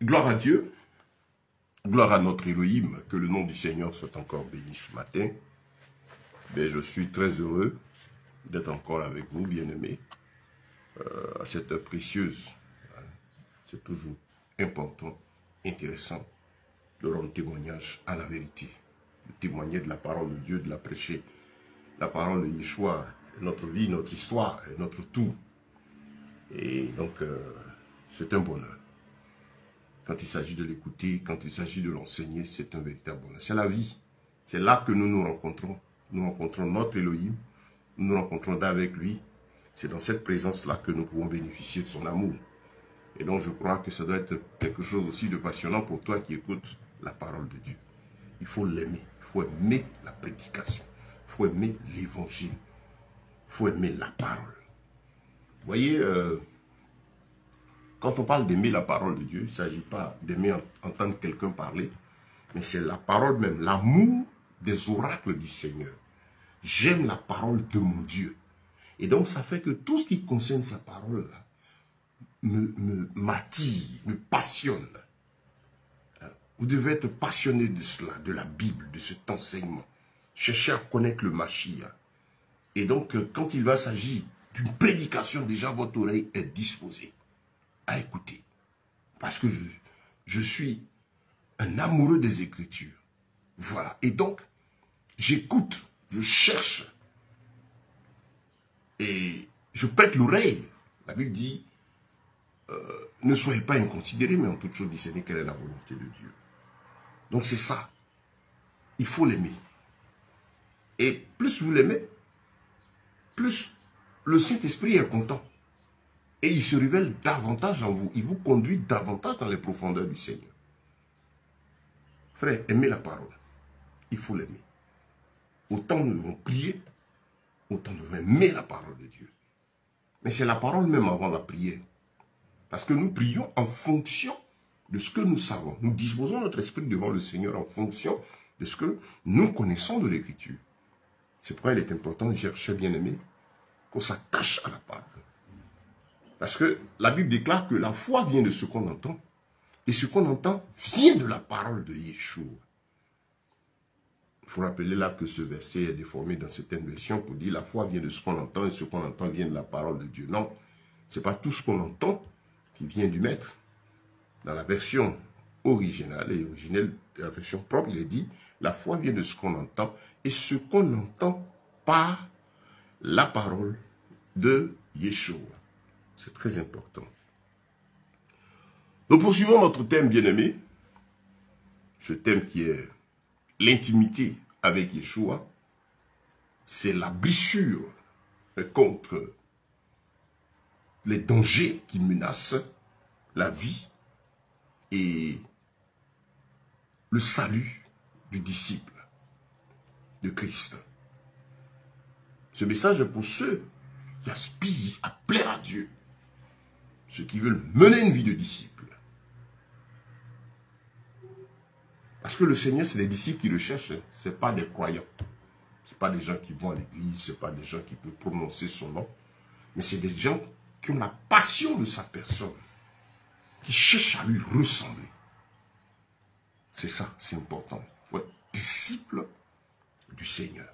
Gloire à Dieu, gloire à notre Elohim, que le nom du Seigneur soit encore béni ce matin. Mais je suis très heureux d'être encore avec vous, bien-aimés, à cette heure précieuse. C'est toujours important, intéressant de rendre témoignage à la vérité, de témoigner de la parole de Dieu, de la prêcher. La parole de Yeshua, notre vie, notre histoire, notre tout. Et donc, c'est un bonheur. Quand il s'agit de l'écouter, quand il s'agit de l'enseigner, c'est un véritable bonheur. C'est la vie. C'est là que nous nous rencontrons. Nous rencontrons notre Elohim. Nous nous rencontrons d'avec lui. C'est dans cette présence-là que nous pouvons bénéficier de son amour. Et donc, je crois que ça doit être quelque chose aussi de passionnant pour toi qui écoutes la parole de Dieu. Il faut l'aimer. Il faut aimer la prédication. Il faut aimer l'évangile. Il faut aimer la parole. Vous voyez, quand on parle d'aimer la parole de Dieu, il ne s'agit pas d'aimer entendre quelqu'un parler, mais c'est la parole même, l'amour des oracles du Seigneur. J'aime la parole de mon Dieu. Et donc, ça fait que tout ce qui concerne sa parole-là m'attire, me passionne. Vous devez être passionné de cela, de la Bible, de cet enseignement. Cherchez à connaître le Mashiach. Et donc, quand il va s'agir d'une prédication, déjà votre oreille est disposée à écouter. Parce que je suis un amoureux des Écritures. Voilà. Et donc, j'écoute, je cherche. Et je prête l'oreille. La Bible dit, ne soyez pas inconsidérés, mais en toute chose discernez quelle est la volonté de Dieu. Donc c'est ça. Il faut l'aimer. Et plus vous l'aimez, plus le Saint-Esprit est content. Et il se révèle davantage en vous. Il vous conduit davantage dans les profondeurs du Seigneur. Frère, aimez la parole. Il faut l'aimer. Autant nous devons prier, autant nous devons aimer la parole de Dieu. Mais c'est la parole même avant la prière. Parce que nous prions en fonction de ce que nous savons. Nous disposons notre esprit devant le Seigneur en fonction de ce que nous connaissons de l'Écriture. C'est pourquoi il est important, cher bien-aimé, qu'on s'attache à la parole. Parce que la Bible déclare que la foi vient de ce qu'on entend. Et ce qu'on entend vient de la parole de Yeshua. Il faut rappeler là que ce verset est déformé dans certaines versions pour dire la foi vient de ce qu'on entend et ce qu'on entend vient de la parole de Dieu. Non, ce n'est pas tout ce qu'on entend qui vient du maître. Dans la version originale et originelle, la version propre, il est dit la foi vient de ce qu'on entend et ce qu'on entend par la parole de Yeshua. C'est très important. Nous poursuivons notre thème bien-aimé. Ce thème qui est l'intimité avec Yeshua. C'est la blessure contre les dangers qui menacent la vie et le salut du disciple de Christ. Ce message est pour ceux qui aspirent à plaire à Dieu, ceux qui veulent mener une vie de disciple. Parce que le Seigneur, c'est les disciples qui le cherchent, ce n'est pas des croyants. Ce n'est pas des gens qui vont à l'église, ce n'est pas des gens qui peuvent prononcer son nom, mais c'est des gens qui ont la passion de sa personne, qui cherchent à lui ressembler. C'est ça, c'est important. Il faut être disciple du Seigneur.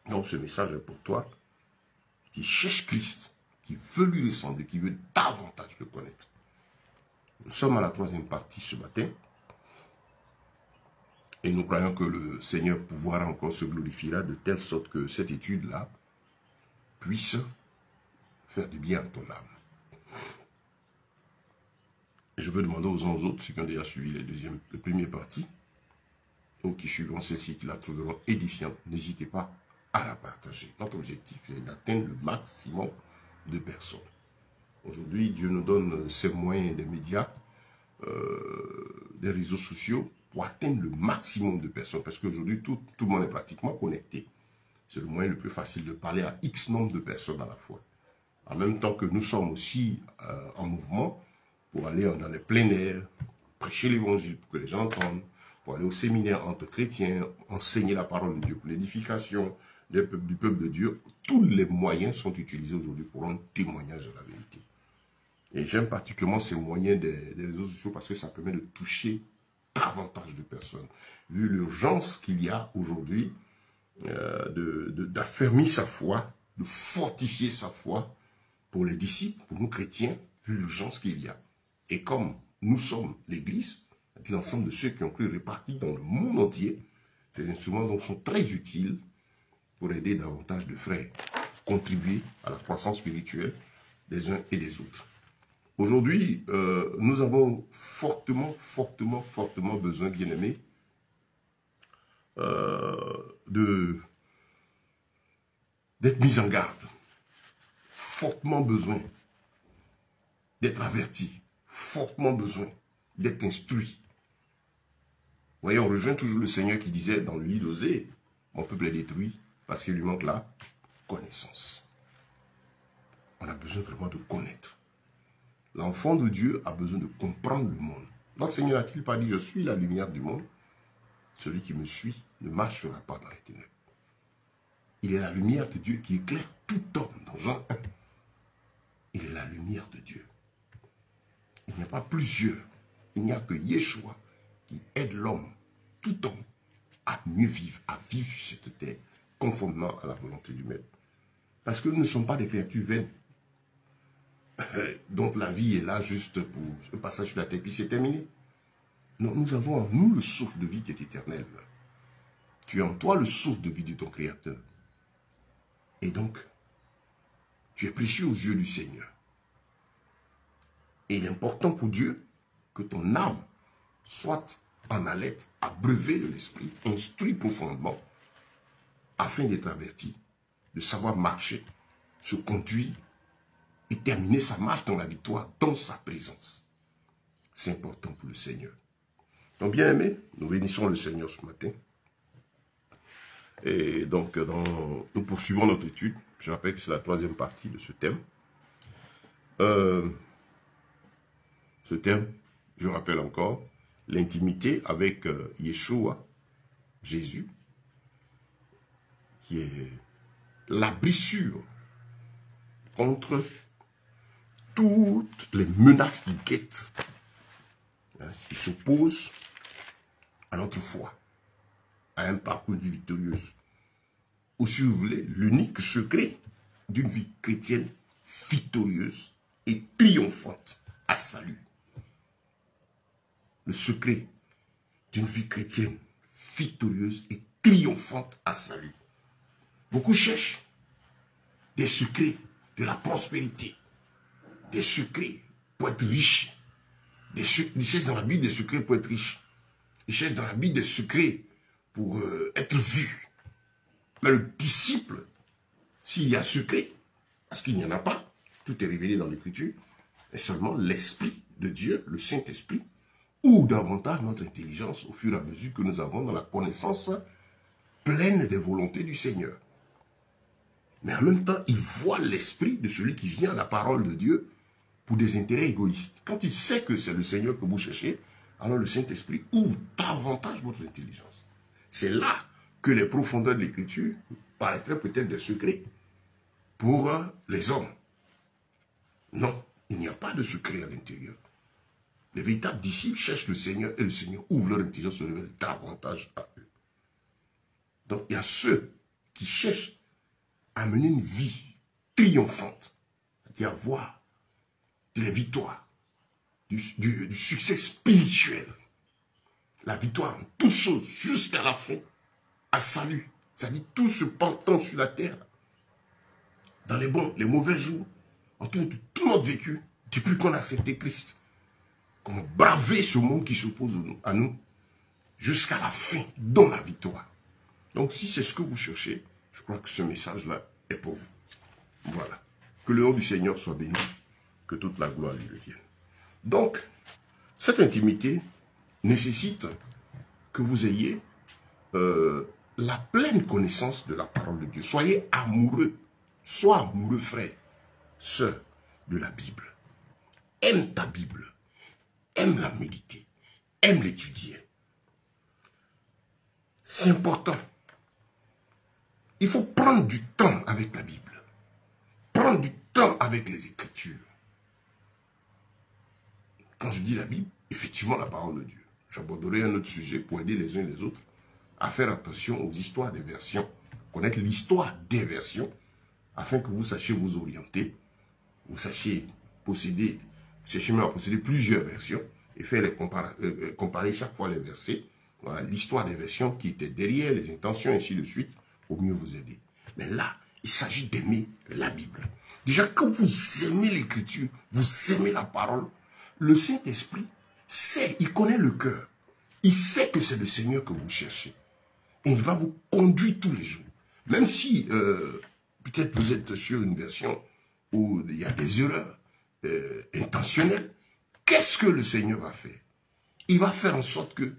Donc ce message est pour toi qui cherche Christ, qui veut lui ressembler, qui veut davantage le connaître. Nous sommes à la troisième partie ce matin. Et nous croyons que le Seigneur pouvoir encore se glorifiera de telle sorte que cette étude-là puisse faire du bien à ton âme. Et je veux demander aux uns aux autres, ceux qui ont déjà suivi les premières parties, ou qui suivront celle-ci, qui la trouveront édifiante, n'hésitez pas à la partager. Notre objectif est d'atteindre le maximum de personnes. Aujourd'hui, Dieu nous donne ces moyens des médias, des réseaux sociaux, pour atteindre le maximum de personnes. Parce qu'aujourd'hui, tout le monde est pratiquement connecté. C'est le moyen le plus facile de parler à X nombre de personnes à la fois. En même temps que nous sommes aussi en mouvement pour aller dans les plein air, prêcher l'évangile pour que les gens entendent, pour aller au séminaire entre chrétiens, enseigner la parole de Dieu pour l'édification du peuple de Dieu. Tous les moyens sont utilisés aujourd'hui pour rendre témoignage de la vérité. Et j'aime particulièrement ces moyens des réseaux sociaux parce que ça permet de toucher davantage de personnes. Vu l'urgence qu'il y a aujourd'hui d'affermir sa foi, de fortifier sa foi pour les disciples, pour nous chrétiens, vu l'urgence qu'il y a. Et comme nous sommes l'Église, l'ensemble de ceux qui ont cru répartis dans le monde entier, ces instruments donc sont très utiles pour aider davantage de frères, contribuer à la croissance spirituelle des uns et des autres. Aujourd'hui, nous avons fortement besoin, bien-aimés, d'être mis en garde, fortement besoin d'être averti, fortement besoin d'être instruit. Vous voyez, on rejoint toujours le Seigneur qui disait dans le livre d'Osée, mon peuple est détruit parce qu'il lui manque la connaissance. On a besoin vraiment de connaître. L'enfant de Dieu a besoin de comprendre le monde. Notre Seigneur n'a-t-il pas dit, je suis la lumière du monde? Celui qui me suit ne marchera pas dans les ténèbres. Il est la lumière de Dieu qui éclaire tout homme. Dans Jean 1, il est la lumière de Dieu. Il n'y a pas plusieurs. Il n'y a que Yeshua qui aide l'homme, tout homme, à mieux vivre, à vivre sur cette terre, conformément à la volonté du Maître. Parce que nous ne sommes pas des créatures vaines, dont la vie est là juste pour un passage sur la terre, puis c'est terminé. Non, nous avons en nous le souffle de vie qui est éternel. Tu as en toi le souffle de vie de ton Créateur. Et donc, tu es précieux aux yeux du Seigneur. Et il est important pour Dieu que ton âme soit en haleine, abreuvée de l'esprit, instruit profondément, afin d'être averti, de savoir marcher, se conduire et terminer sa marche dans la victoire, dans sa présence. C'est important pour le Seigneur. Donc, bien aimés, nous bénissons le Seigneur ce matin. Et donc, nous poursuivons notre étude. Je rappelle que c'est la troisième partie de ce thème. Ce thème, je rappelle encore, l'intimité avec Yeshua, Jésus, qui est la blessure contre toutes les menaces qui guettent, qui s'opposent à notre foi, à un parcours de vie victorieuse. Ou si vous voulez, l'unique secret d'une vie chrétienne victorieuse et triomphante à salut. Le secret d'une vie chrétienne victorieuse et triomphante à salut. Beaucoup cherchent des secrets de la prospérité, des secrets pour être riches. Ils cherchent dans la Bible des secrets pour être riches. Ils cherchent dans la Bible des secrets pour être vus. Mais le disciple, s'il y a secret, parce qu'il n'y en a pas, tout est révélé dans l'Écriture, et seulement l'Esprit de Dieu, le Saint-Esprit, ou davantage notre intelligence au fur et à mesure que nous avons dans la connaissance pleine des volontés du Seigneur. Mais en même temps, il voit l'esprit de celui qui vient à la parole de Dieu pour des intérêts égoïstes. Quand il sait que c'est le Seigneur que vous cherchez, alors le Saint-Esprit ouvre davantage votre intelligence. C'est là que les profondeurs de l'Écriture paraîtraient peut-être des secrets pour les hommes. Non, il n'y a pas de secret à l'intérieur. Les véritables disciples cherchent le Seigneur et le Seigneur ouvre leur intelligence, se révèle davantage à eux. Donc il y a ceux qui cherchent à mener une vie triomphante, c'est-à-dire avoir de la victoire, du succès spirituel, la victoire en toutes choses jusqu'à la fin, à salut, c'est-à-dire tout ce portant sur la terre, dans les bons, les mauvais jours, autour de tout notre vécu, depuis qu'on a accepté Christ, qu'on a bravé ce monde qui s'oppose à nous, jusqu'à la fin, dans la victoire. Donc si c'est ce que vous cherchez, je crois que ce message-là est pour vous. Voilà. Que le nom du Seigneur soit béni, que toute la gloire lui revienne. Donc, cette intimité nécessite que vous ayez la pleine connaissance de la parole de Dieu. Soyez amoureux, sois amoureux frère, sœur de la Bible. Aime ta Bible, aime la méditer, aime l'étudier. C'est important. Il faut prendre du temps avec la Bible. Prendre du temps avec les Écritures. Quand je dis la Bible, effectivement la parole de Dieu. J'aborderai un autre sujet pour aider les uns et les autres à faire attention aux histoires des versions, connaître l'histoire des versions, afin que vous sachiez vous orienter, vous sachiez posséder, cherchez même à posséder plusieurs versions et faire les comparer chaque fois les versets. Voilà l'histoire des versions qui étaient derrière, les intentions, ainsi de suite, pour mieux vous aider. Mais là, il s'agit d'aimer la Bible. Déjà, quand vous aimez l'écriture, vous aimez la parole, le Saint-Esprit sait, il connaît le cœur. Il sait que c'est le Seigneur que vous cherchez. Et il va vous conduire tous les jours. Même si, peut-être vous êtes sur une version où il y a des erreurs intentionnelles, qu'est-ce que le Seigneur va faire? Il va faire en sorte que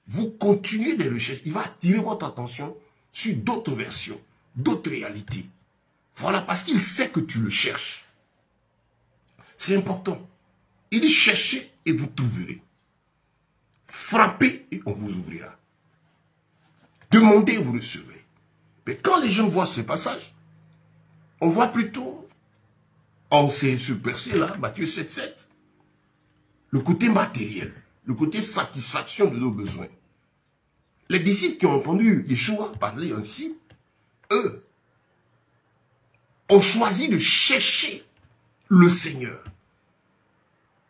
vous continuez des recherches. Il va attirer votre attention sur d'autres versions, d'autres réalités. Voilà, parce qu'il sait que tu le cherches. C'est important. Il dit cherchez et vous trouverez. Frappez et on vous ouvrira. Demandez et vous recevrez. Mais quand les gens voient ces passages, on voit plutôt, en ce verset-là, Matthieu 7,7, le côté matériel, le côté satisfaction de nos besoins. Les disciples qui ont entendu Yeshua parler ainsi, eux, ont choisi de chercher le Seigneur,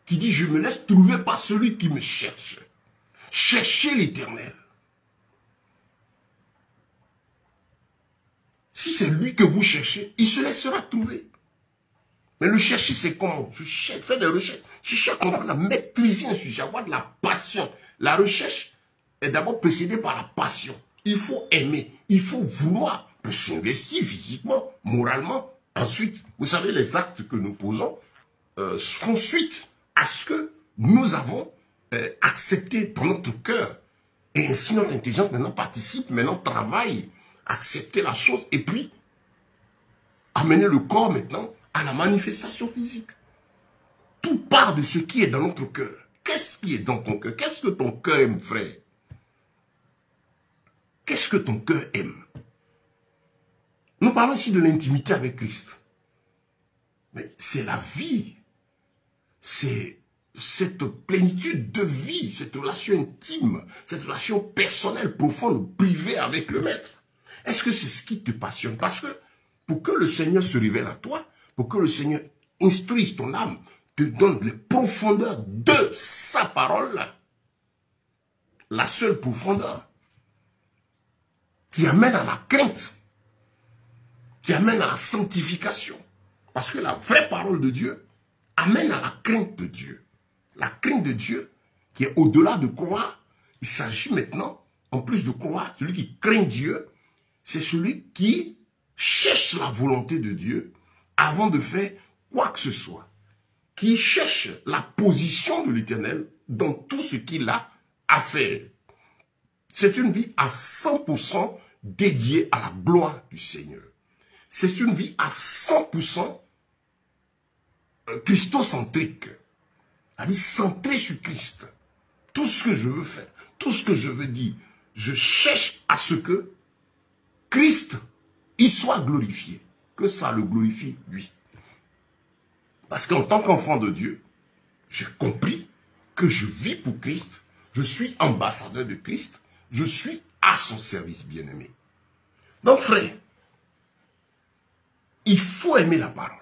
qui dit, je me laisse trouver par celui qui me cherche. Cherchez l'Éternel. Si c'est lui que vous cherchez, il se laissera trouver. Mais le chercher, c'est comment? Je cherche, faire des recherches. Je cherche à comprendre, à maîtriser un sujet, avoir de la passion. La recherche est d'abord précédée par la passion. Il faut aimer, il faut vouloir pour s'investir physiquement, moralement. Ensuite, vous savez, les actes que nous posons font suite à ce que nous avons accepté dans notre cœur. Et ainsi, notre intelligence maintenant participe, maintenant travaille, accepter la chose et puis amener le corps maintenant à la manifestation physique. Tout part de ce qui est dans notre cœur. Qu'est-ce qui est dans ton cœur? Qu'est-ce que ton cœur aime, frère? Qu'est-ce que ton cœur aime? Nous parlons ici de l'intimité avec Christ. Mais c'est la vie. C'est cette plénitude de vie, cette relation intime, cette relation personnelle, profonde, privée avec le Maître. Est-ce que c'est ce qui te passionne? Parce que pour que le Seigneur se révèle à toi, pour que le Seigneur instruise ton âme, te donne les profondeurs de sa parole, la seule profondeur qui amène à la crainte, qui amène à la sanctification. Parce que la vraie parole de Dieu amène à la crainte de Dieu. La crainte de Dieu qui est au-delà de croire. Il s'agit maintenant, en plus de croire, celui qui craint Dieu, c'est celui qui cherche la volonté de Dieu avant de faire quoi que ce soit. Qui cherche la position de l'Éternel dans tout ce qu'il a à faire. C'est une vie à 100% dédiée à la gloire du Seigneur. C'est une vie à 100% christocentrique. C'est-à-dire centrée sur Christ. Tout ce que je veux faire, tout ce que je veux dire, je cherche à ce que Christ, il soit glorifié. Que ça le glorifie, lui. Parce qu'en tant qu'enfant de Dieu, j'ai compris que je vis pour Christ, je suis ambassadeur de Christ, je suis à son service, bien-aimé. Donc, frère, il faut aimer la parole.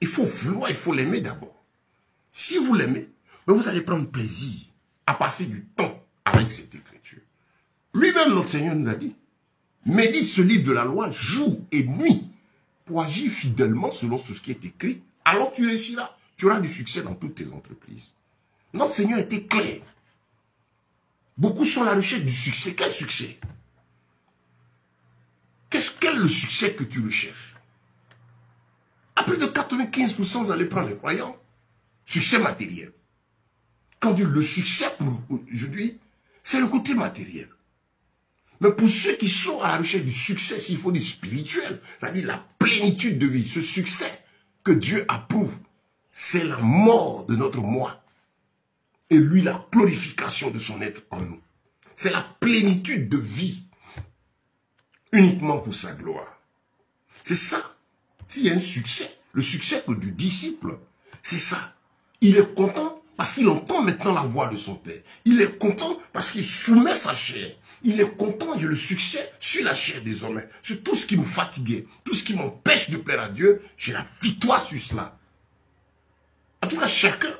Il faut vouloir, il faut l'aimer d'abord. Si vous l'aimez, vous allez prendre plaisir à passer du temps avec cette écriture. Lui-même, notre Seigneur nous a dit, médite ce livre de la loi jour et nuit pour agir fidèlement selon ce qui est écrit. Alors tu réussiras, tu auras du succès dans toutes tes entreprises. Notre Seigneur était clair. Beaucoup sont à la recherche du succès. Quel succès? Quel est le succès que tu recherches? À plus de 95%, vous allez prendre les croyants. Succès matériel. Quand on dit le succès pour aujourd'hui, c'est le côté matériel. Mais pour ceux qui sont à la recherche du succès, s'il faut dire spirituel, c'est-à-dire la plénitude de vie, ce succès que Dieu approuve, c'est la mort de notre moi. Et lui, la glorification de son être en nous. C'est la plénitude de vie, uniquement pour sa gloire. C'est ça. S'il y a un succès, le succès du disciple, c'est ça. Il est content parce qu'il entend maintenant la voix de son Père. Il est content parce qu'il soumet sa chair. Il est content, j'ai le succès sur la chair désormais. Sur tout ce qui me fatiguait, tout ce qui m'empêche de plaire à Dieu, j'ai la victoire sur cela. En tout cas, chacun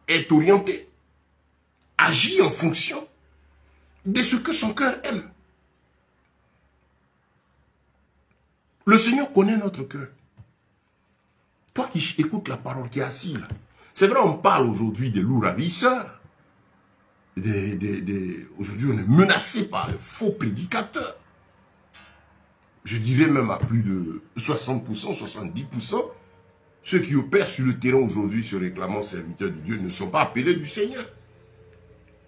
est orienté, agit en fonction de ce que son cœur aime. Le Seigneur connaît notre cœur. Toi qui écoutes la parole, qui est assis là, c'est vrai, on parle aujourd'hui des loups ravisseurs. Aujourd'hui, on est menacé par les faux prédicateurs. Je dirais même à plus de 60%, 70%, ceux qui opèrent sur le terrain aujourd'hui se réclamant serviteurs de Dieu ne sont pas appelés du Seigneur.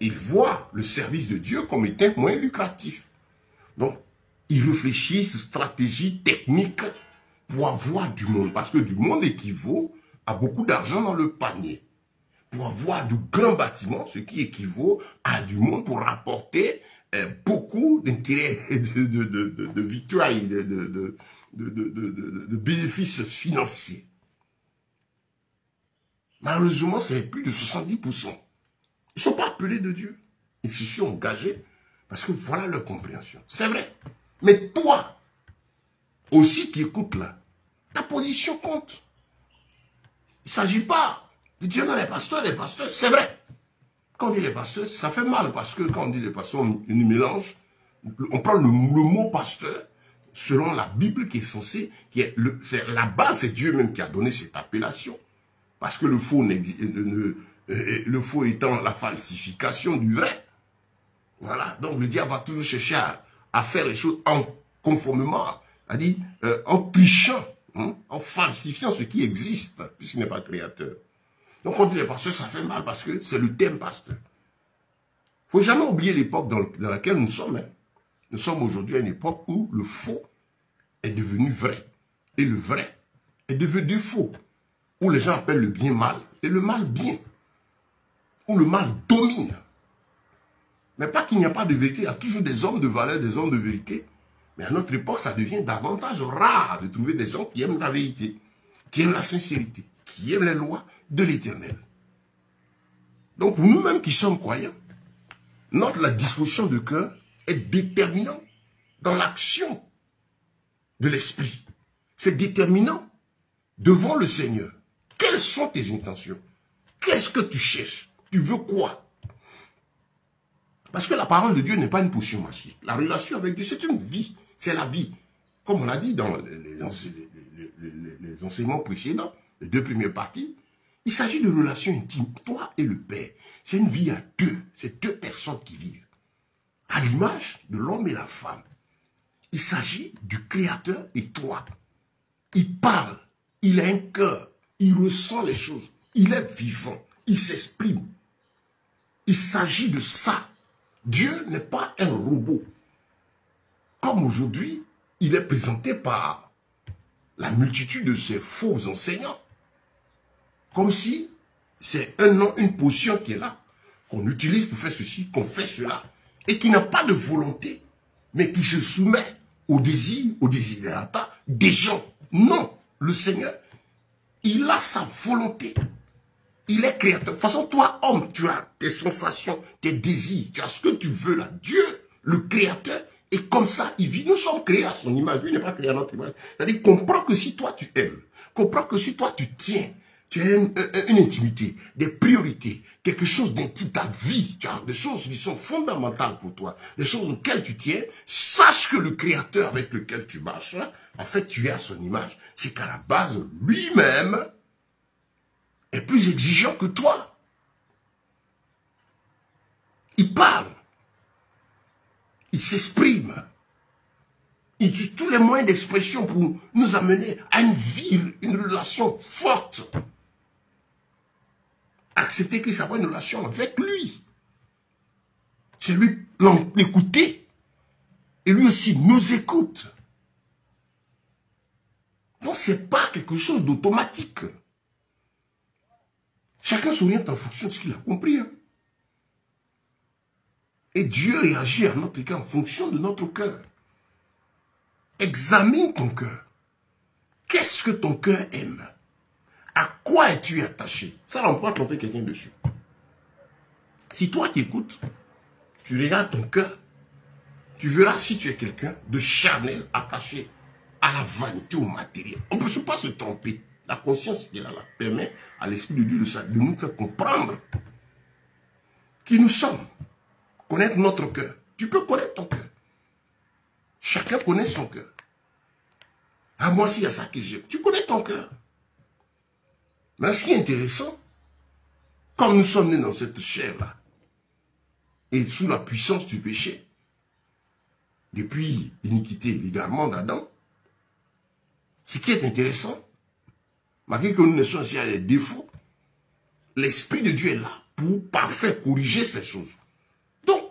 Ils voient le service de Dieu comme étant moins lucratif. Donc, ils réfléchissent, stratégie, technique pour avoir du monde. Parce que du monde équivaut à beaucoup d'argent dans le panier. Pour avoir de grands bâtiments, ce qui équivaut à du monde pour rapporter beaucoup d'intérêts, de victoires, de bénéfices financiers. Malheureusement, c'est plus de 70%. Ils ne sont pas appelés de Dieu. Ils se sont engagés parce que voilà leur compréhension. C'est vrai. Mais toi, aussi qui écoutes là, ta position compte. Il ne s'agit pas de dire non, les pasteurs, c'est vrai. Quand on dit les pasteurs, ça fait mal parce que quand on dit les pasteurs, on mélange. On prend le mot pasteur selon la Bible qui est censée, c'est la base, c'est Dieu même qui a donné cette appellation. Parce que le faux étant la falsification du vrai. Voilà. Donc le diable va toujours chercher à faire les choses en conformément, c'est-à-dire en trichant, en falsifiant ce qui existe, puisqu'il n'est pas créateur. Donc quand on dit les pasteurs, ça fait mal parce que c'est le thème pasteur. Il ne faut jamais oublier l'époque dans laquelle nous sommes. Hein. Nous sommes aujourd'hui à une époque où le faux est devenu vrai. Et le vrai est devenu faux. Où les gens appellent le bien mal et le mal bien. Où le mal domine. Mais pas qu'il n'y a pas de vérité. Il y a toujours des hommes de valeur, des hommes de vérité. Mais à notre époque, ça devient davantage rare de trouver des gens qui aiment la vérité, qui aiment la sincérité, qui aiment les lois de l'Éternel. Donc pour nous-mêmes qui sommes croyants, la disposition de cœur est déterminante dans l'action de l'esprit. C'est déterminant devant le Seigneur. Quelles sont tes intentions? Qu'est-ce que tu cherches? Tu veux quoi? Parce que la parole de Dieu n'est pas une potion magique. La relation avec Dieu, c'est une vie. C'est la vie. Comme on a dit dans les enseignements précédents, les deux premières parties, il s'agit de relations intimes. Toi et le Père. C'est une vie à deux. C'est deux personnes qui vivent. À l'image de l'homme et la femme. Il s'agit du Créateur et toi. Il parle. Il a un cœur. Il ressent les choses. Il est vivant. Il s'exprime. Il s'agit de ça. Dieu n'est pas un robot. Comme aujourd'hui, il est présenté par la multitude de ces faux enseignants. Comme si c'est un nom, une potion qui est là, qu'on utilise pour faire ceci, qu'on fait cela, et qui n'a pas de volonté, mais qui se soumet au désir, au desiderata des gens. Non, le Seigneur, il a sa volonté. Il est créateur. De toute façon, toi, homme, tu as tes sensations, tes désirs, tu as ce que tu veux là. Dieu, le créateur, est comme ça, il vit. Nous sommes créés à son image. Lui n'est pas créé à notre image. C'est-à-dire, comprends que si toi, tu aimes, comprends que si toi, tu tiens, tu as une intimité, des priorités, quelque chose d'intime, ta vie, tu as des choses qui sont fondamentales pour toi, des choses auxquelles tu tiens, sache que le créateur avec lequel tu marches, en fait, tu es à son image. C'est qu'à la base, lui-même est plus exigeant que toi. Il parle. Il s'exprime. Il utilise tous les moyens d'expression pour nous amener à une vie, une relation forte. Accepter qu'il s'avoir une relation avec lui. C'est lui l'écouter. Et lui aussi nous écoute. Donc ce n'est pas quelque chose d'automatique. Chacun s'oriente en fonction de ce qu'il a compris. Hein. Et Dieu réagit à notre cœur en fonction de notre cœur. Examine ton cœur. Qu'est-ce que ton cœur aime? À quoi es-tu attaché? Ça, on ne peut pas tromper quelqu'un dessus. Si toi qui écoutes, tu regardes ton cœur, tu verras si tu es quelqu'un de charnel attaché à la vanité, au matériel. On ne peut pas se tromper. La conscience qui est là, permet à l'Esprit de Dieu de nous faire comprendre qui nous sommes. Connaître notre cœur. Tu peux connaître ton cœur. Chacun connaît son cœur. Ah, moi aussi, il y a ça que j'aime. Tu connais ton cœur. Mais ce qui est intéressant, comme nous sommes nés dans cette chair-là, et sous la puissance du péché, depuis l'iniquité, l'égarement d'Adam, ce qui est intéressant, malgré que nous naissions ici à des défauts, l'Esprit de Dieu est là pour parfait corriger ces choses. Donc,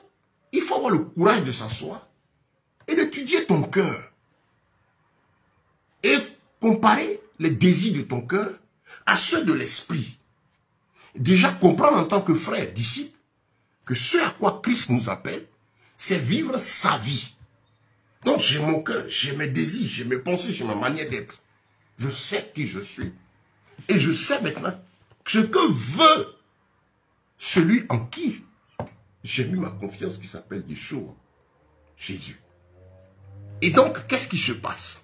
il faut avoir le courage de s'asseoir et d'étudier ton cœur. Et comparer les désirs de ton cœur à ceux de l'esprit. Déjà comprendre en tant que frère, disciple, que ce à quoi Christ nous appelle, c'est vivre sa vie. Donc j'ai mon cœur, j'ai mes désirs, j'ai mes pensées, j'ai ma manière d'être. Je sais qui je suis. Et je sais maintenant ce que veut celui en qui j'ai mis ma confiance, qui s'appelle Yeshua, Jésus. Et donc, qu'est-ce qui se passe?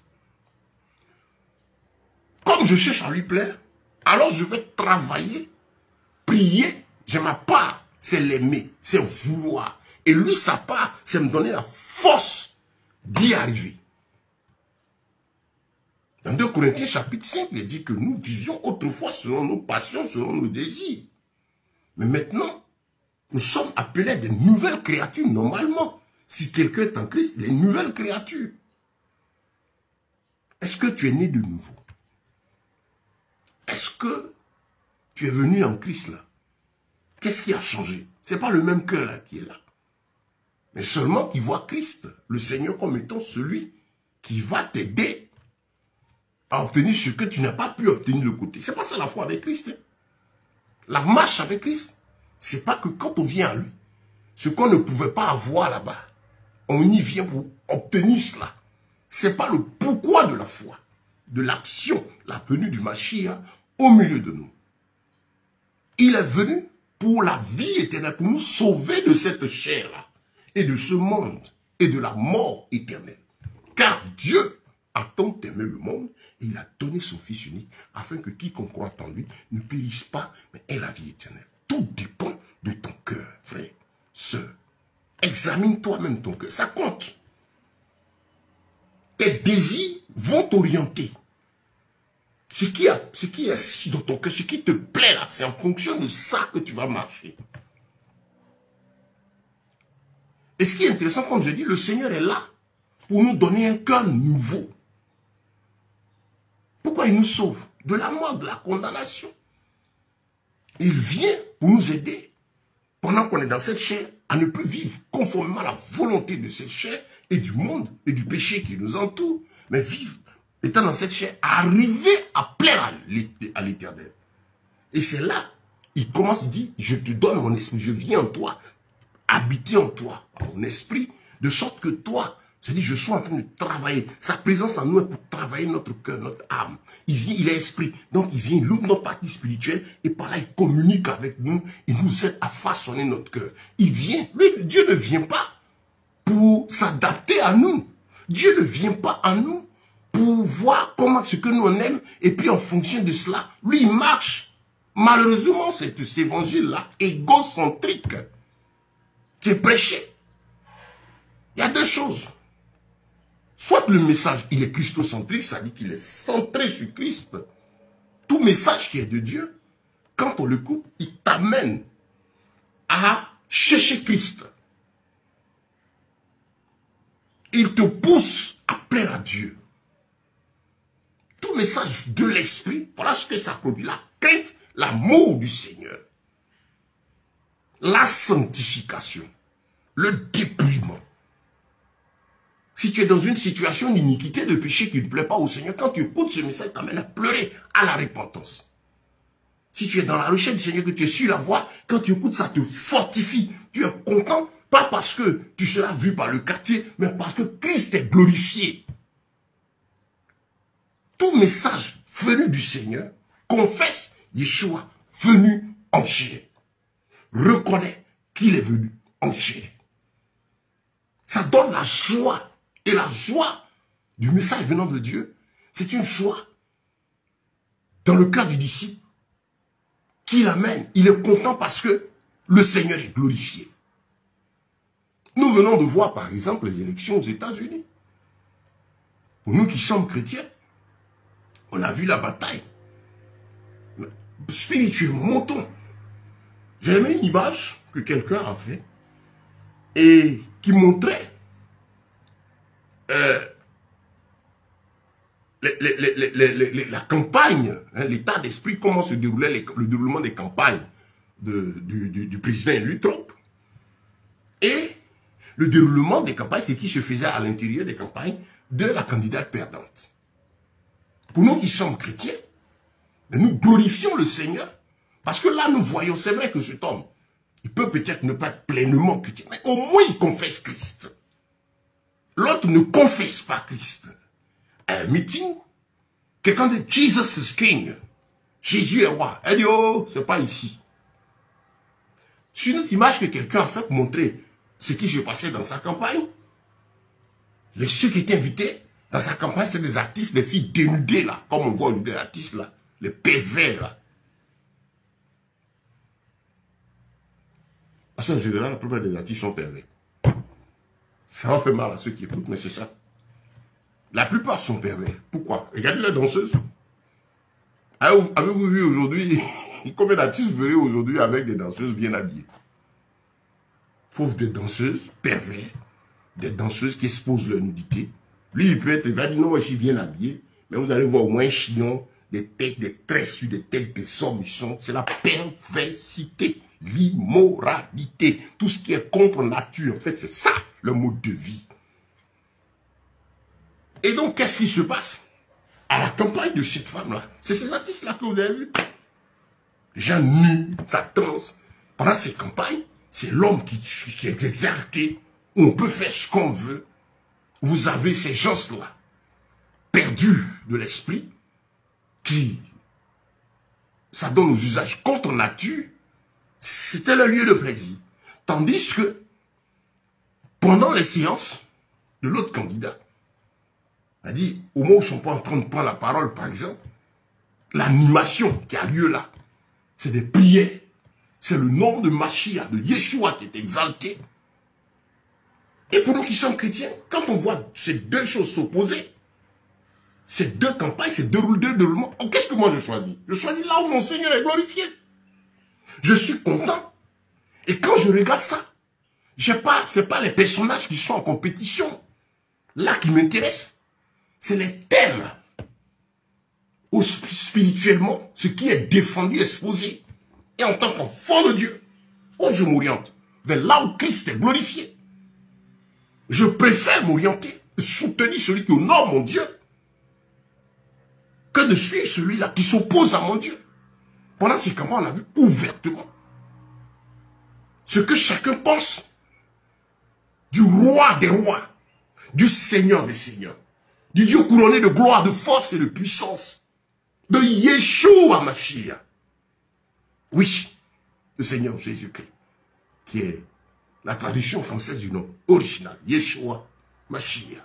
Comme je cherche à lui plaire, alors je vais travailler, prier. J'ai ma part, c'est l'aimer, c'est vouloir. Et lui, sa part, c'est me donner la force d'y arriver. Dans 2 Corinthiens chapitre 5, il dit que nous vivions autrefois selon nos passions, selon nos désirs. Mais maintenant, nous sommes appelés à des nouvelles créatures, normalement. Si quelqu'un est en Christ, les nouvelles créatures. Est-ce que tu es né de nouveau? Est-ce que tu es venu en Christ là? Qu'est-ce qui a changé? Ce n'est pas le même cœur là qui est là. Mais seulement qu'il voit Christ, le Seigneur, comme étant celui qui va t'aider à obtenir ce que tu n'as pas pu obtenir de l'autre côté. Ce n'est pas ça la foi avec Christ. Hein? La marche avec Christ, ce n'est pas que quand on vient à lui, ce qu'on ne pouvait pas avoir là-bas, on y vient pour obtenir cela. Ce n'est pas le pourquoi de la foi, de l'action, la venue du Mashiach au milieu de nous. Il est venu pour la vie éternelle, pour nous sauver de cette chair-là, et de ce monde, et de la mort éternelle. Car Dieu a tant aimé le monde, et il a donné son Fils unique, afin que quiconque croit en lui ne périsse pas, mais ait la vie éternelle. Tout dépend de ton cœur, frère, sœur. Examine toi-même ton cœur, ça compte. Tes désirs vont t'orienter. Ce qui est assis dans ton cœur, ce qui te plaît là, c'est en fonction de ça que tu vas marcher. Et ce qui est intéressant, comme je dis, le Seigneur est là pour nous donner un cœur nouveau. Pourquoi il nous sauve? De la mort, de la condamnation. Il vient pour nous aider, pendant qu'on est dans cette chair, à ne plus vivre conformément à la volonté de cette chair et du monde et du péché qui nous entoure, mais vivre, étant dans cette chair, arriver à plaire à l'Éternel. Et c'est là, il commence, il dit, je te donne mon esprit, je viens en toi, habiter en toi, mon esprit, de sorte que toi, c'est-à-dire, je suis en train de travailler. Sa présence en nous est pour travailler notre cœur, notre âme. Il vient, il est esprit. Donc, il vient, il ouvre nos parties spirituelles et par là, il communique avec nous. Il nous aide à façonner notre cœur. Il vient. Lui, Dieu ne vient pas pour s'adapter à nous. Dieu ne vient pas à nous pour voir comment ce que nous on aime et puis en fonction de cela, lui, il marche. Malheureusement, cet évangile-là, égocentrique, qui est prêché. Il y a deux choses. Soit le message, il est christocentrique, ça dit qu'il est centré sur Christ. Tout message qui est de Dieu, quand on l'écoute, il t'amène à chercher Christ. Il te pousse à plaire à Dieu. Tout message de l'esprit, voilà ce que ça produit. La crainte, l'amour du Seigneur. La sanctification. Le dépouillement. Si tu es dans une situation d'iniquité, de péché qui ne plaît pas au Seigneur, quand tu écoutes ce message, t'amène à pleurer à la repentance. Si tu es dans la recherche du Seigneur, que tu es sur la voie, quand tu écoutes ça, te fortifie. Tu es content, pas parce que tu seras vu par le quartier, mais parce que Christ est glorifié. Tout message venu du Seigneur confesse Yeshua venu en chair, reconnaît qu'il est venu en chair. Ça donne la joie. Et la joie du message venant de Dieu, c'est une joie dans le cœur du disciple qui l'amène. Il est content parce que le Seigneur est glorifié. Nous venons de voir par exemple les élections aux États-Unis. Pour nous qui sommes chrétiens, on a vu la bataille. Spirituellement, montons. J'ai aimé une image que quelqu'un a fait et qui montrait la campagne, hein, l'état d'esprit, comment se déroulait le déroulement des campagnes du président élu Trump. Et le déroulement des campagnes, c'est qui se faisait à l'intérieur des campagnes de la candidate perdante. Pour nous qui sommes chrétiens, nous glorifions le Seigneur, parce que là nous voyons, c'est vrai que cet homme, il peut peut-être ne pas être pleinement chrétien, mais au moins il confesse Christ. L'autre ne confesse pas Christ. À un meeting, quelqu'un dit Jesus is King. Jésus est roi. Elle dit, oh, c'est pas ici. C'est une autre image que quelqu'un a fait pour montrer ce qui se passait dans sa campagne. Ceux qui étaient invités dans sa campagne, c'est des artistes, des filles dénudées là, comme on voit aujourd'hui des artistes là, les pervers là. Parce qu'en général, la plupart des artistes sont pervers. Ça va faire mal à ceux qui écoutent, mais c'est ça. La plupart sont pervers. Pourquoi? Regardez les danseuses. Avez-vous vu aujourd'hui, combien d'artistes vous verrez aujourd'hui avec des danseuses bien habillées? Faut des danseuses pervers, des danseuses qui exposent leur nudité. Lui, il peut être, il va dire non, je suis bien habillé, mais vous allez voir au moins un chignon, des têtes, des tresses, des têtes, des hommes, c'est la perversité, l'immoralité, tout ce qui est contre nature. En fait, c'est ça le mode de vie. Et donc, qu'est-ce qui se passe à la campagne de cette femme-là? C'est ces artistes-là que vous avez vus. Les gens nus, ça danse. Pendant ces campagnes, c'est l'homme qui est exalté, où on peut faire ce qu'on veut. Vous avez ces gens-là, perdus de l'esprit, qui, ça donne aux usages contre nature, c'était le lieu de plaisir. Tandis que, pendant les séances de l'autre candidat, a dit, au moment où ils ne sont pas en train de prendre la parole, par exemple, l'animation qui a lieu là, c'est des prières, c'est le nom de Mashiach, de Yeshua qui est exalté. Et pour nous qui sommes chrétiens, quand on voit ces deux choses s'opposer, ces deux campagnes, ces deux déroulements, qu'est-ce que moi je choisis? Je choisis là où mon Seigneur est glorifié. Je suis content. Et quand je regarde ça, ce n'est pas les personnages qui sont en compétition, là qui m'intéressent. C'est les thèmes, ou spirituellement, ce qui est défendu, exposé. Et en tant qu'enfant de Dieu, où je m'oriente, vers là où Christ est glorifié. Je préfère m'orienter, soutenir celui qui honore mon Dieu, que de suivre celui-là qui s'oppose à mon Dieu. Pendant ces campagnes, on a vu ouvertement ce que chacun pense du roi des rois, du Seigneur des seigneurs, du Dieu couronné de gloire, de force et de puissance, de Yeshua Mashiach. Oui, le Seigneur Jésus-Christ, qui est la traduction française du nom original, Yeshua Mashiach.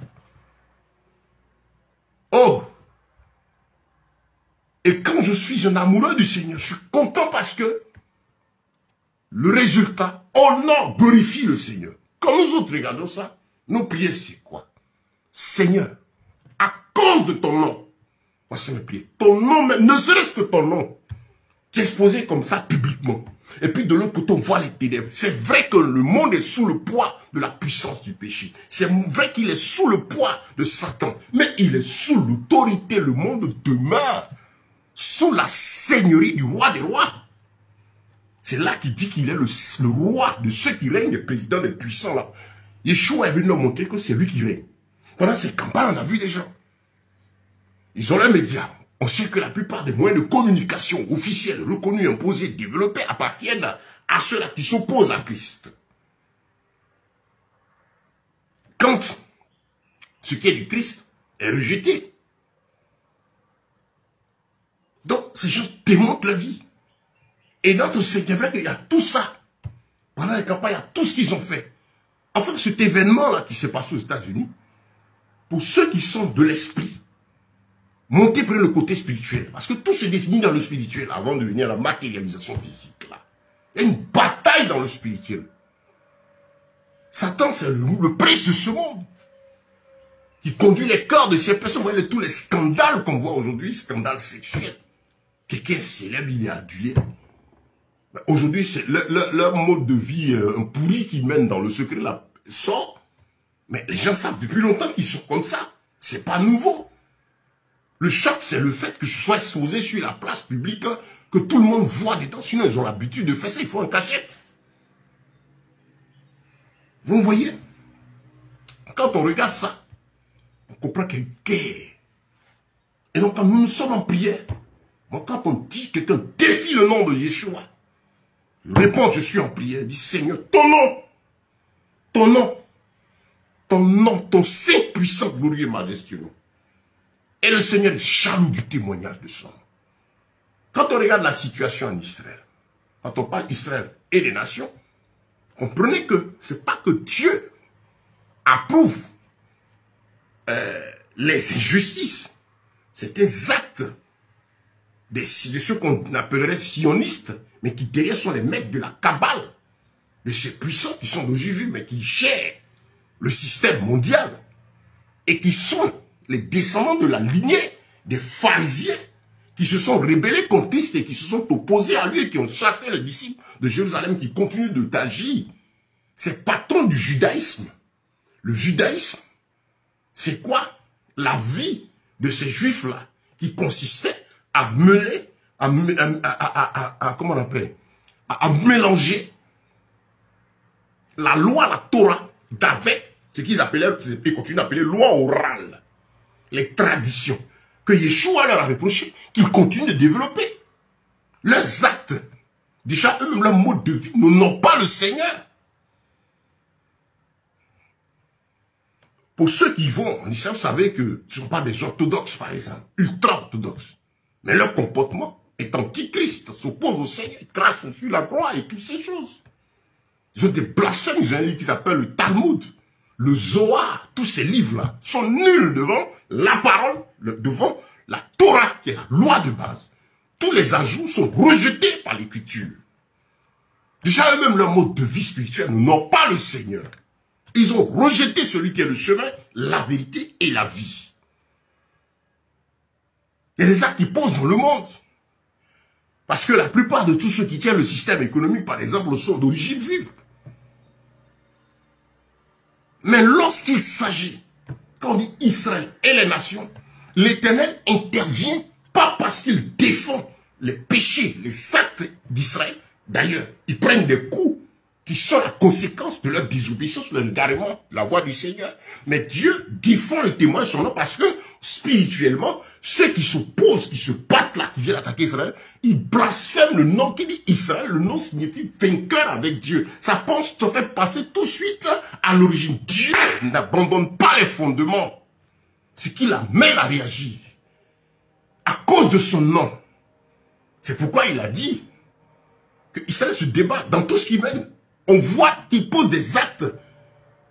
Oh! Et quand je suis un amoureux du Seigneur, je suis content parce que le résultat honore, glorifie le Seigneur. Quand nous autres regardons ça, nos prières c'est quoi? Seigneur, à cause de ton nom, voici mes prières. Ton nom, même, ne serait-ce que ton nom, qui est exposé comme ça publiquement. Et puis de l'autre côté, on voit les ténèbres. C'est vrai que le monde est sous le poids de la puissance du péché. C'est vrai qu'il est sous le poids de Satan. Mais il est sous l'autorité. Le monde demeure sous la seigneurie du roi des rois. C'est là qu'il dit qu'il est le roi de ceux qui règnent, le président des puissants là. Yeshua est venu nous montrer que c'est lui qui règne. Pendant ces campagnes, on a vu des gens. Ils ont les médias. On sait que la plupart des moyens de communication officiels, reconnus, imposés, développés, appartiennent à ceux-là qui s'opposent à Christ. Quand ce qui est du Christ est rejeté, Donc, ces gens démontent la vie. Et notre c'est vrai qu'il y a tout ça. Pendant les campagnes, il y a tout ce qu'ils ont fait. Enfin, cet événement-là qui s'est passé aux États-Unis, pour ceux qui sont de l'esprit, montez près le côté spirituel. Parce que tout se définit dans le spirituel avant de venir à la matérialisation physique. Là. Il y a une bataille dans le spirituel. Satan, c'est le prince de ce monde. Qui conduit les cœurs de ces personnes. Vous voyez tous les scandales qu'on voit aujourd'hui, scandales sexuels. Quelqu'un est célèbre, il est adulé. Aujourd'hui, c'est leur mode de vie un pourri qu'ils mènent dans le secret là sort. Mais les gens savent depuis longtemps qu'ils sont comme ça. C'est pas nouveau. Le choc, c'est le fait que ce soit exposé sur la place publique, que tout le monde voit dedans. Sinon, ils ont l'habitude de faire ça, il faut en cachette. Vous voyez? Quand on regarde ça, on comprend qu'il y a une guerre. Et donc, quand nous sommes en prière, bon, quand on dit que quelqu'un défie le nom de Yeshua, je réponds, je suis en prière, dis Seigneur, ton nom, ton nom, ton nom, ton Saint puissant, glorieux et majestueux. Et le Seigneur est jaloux du témoignage de son nom. Quand on regarde la situation en Israël, quand on parle d'Israël et des nations, comprenez que ce n'est pas que Dieu approuve les injustices. C'est des actes de ceux qu'on appellerait sionistes, mais qui derrière sont les mecs de la cabale, de ces puissants qui sont de Jésus, mais qui gèrent le système mondial, et qui sont les descendants de la lignée des pharisiens, qui se sont rebellés contre Christ et qui se sont opposés à lui et qui ont chassé les disciples de Jérusalem, qui continuent d'agir. C'est patron du judaïsme. Le judaïsme, c'est quoi? La vie de ces juifs-là, qui consistait à mêler, comment on appelle, à mélanger la loi, la Torah, d'avec ce qu'ils appelaient, et continuent d'appeler loi orale, les traditions, que Yeshua leur a reproché, qu'ils continuent de développer. Leurs actes, déjà eux-mêmes, leur mode de vie, n'ont pas le Seigneur. Pour ceux qui vont en Israël, vous savez que ce ne sont pas des orthodoxes, par exemple, ultra-orthodoxes. Mais leur comportement est antichrist, s'oppose au Seigneur, ils crachent sur la croix et toutes ces choses. Ils ont des blasphèmes, ils ont un livre qui s'appelle le Talmud, le Zohar, tous ces livres-là sont nuls devant la parole, devant la Torah, qui est la loi de base. Tous les ajouts sont rejetés par l'écriture. Déjà eux-mêmes, leur mode de vie spirituelle n'ont pas le Seigneur. Ils ont rejeté celui qui est le chemin, la vérité et la vie. Il y a des actes qui posent dans le monde. Parce que la plupart de tous ceux qui tiennent le système économique, par exemple, sont d'origine juive. Mais lorsqu'il s'agit, quand on dit Israël et les nations, l'Éternel intervient pas parce qu'il défend les péchés, les actes d'Israël. D'ailleurs, ils prennent des coups qui sont la conséquence de leur désobéissance, de l'égarement, la voix du Seigneur. Mais Dieu défend le témoin sur son nom parce que, spirituellement, ceux qui s'opposent, qui se battent là, qui viennent attaquer Israël, ils blasphèment le nom qui dit Israël. Le nom signifie vainqueur avec Dieu. Ça pense se fait passer tout de suite à l'origine. Dieu n'abandonne pas les fondements. Ce qui l'amène à réagir. À cause de son nom. C'est pourquoi il a dit que Israël se débat dans tout ce qu'il mène. On voit qu'il pose des actes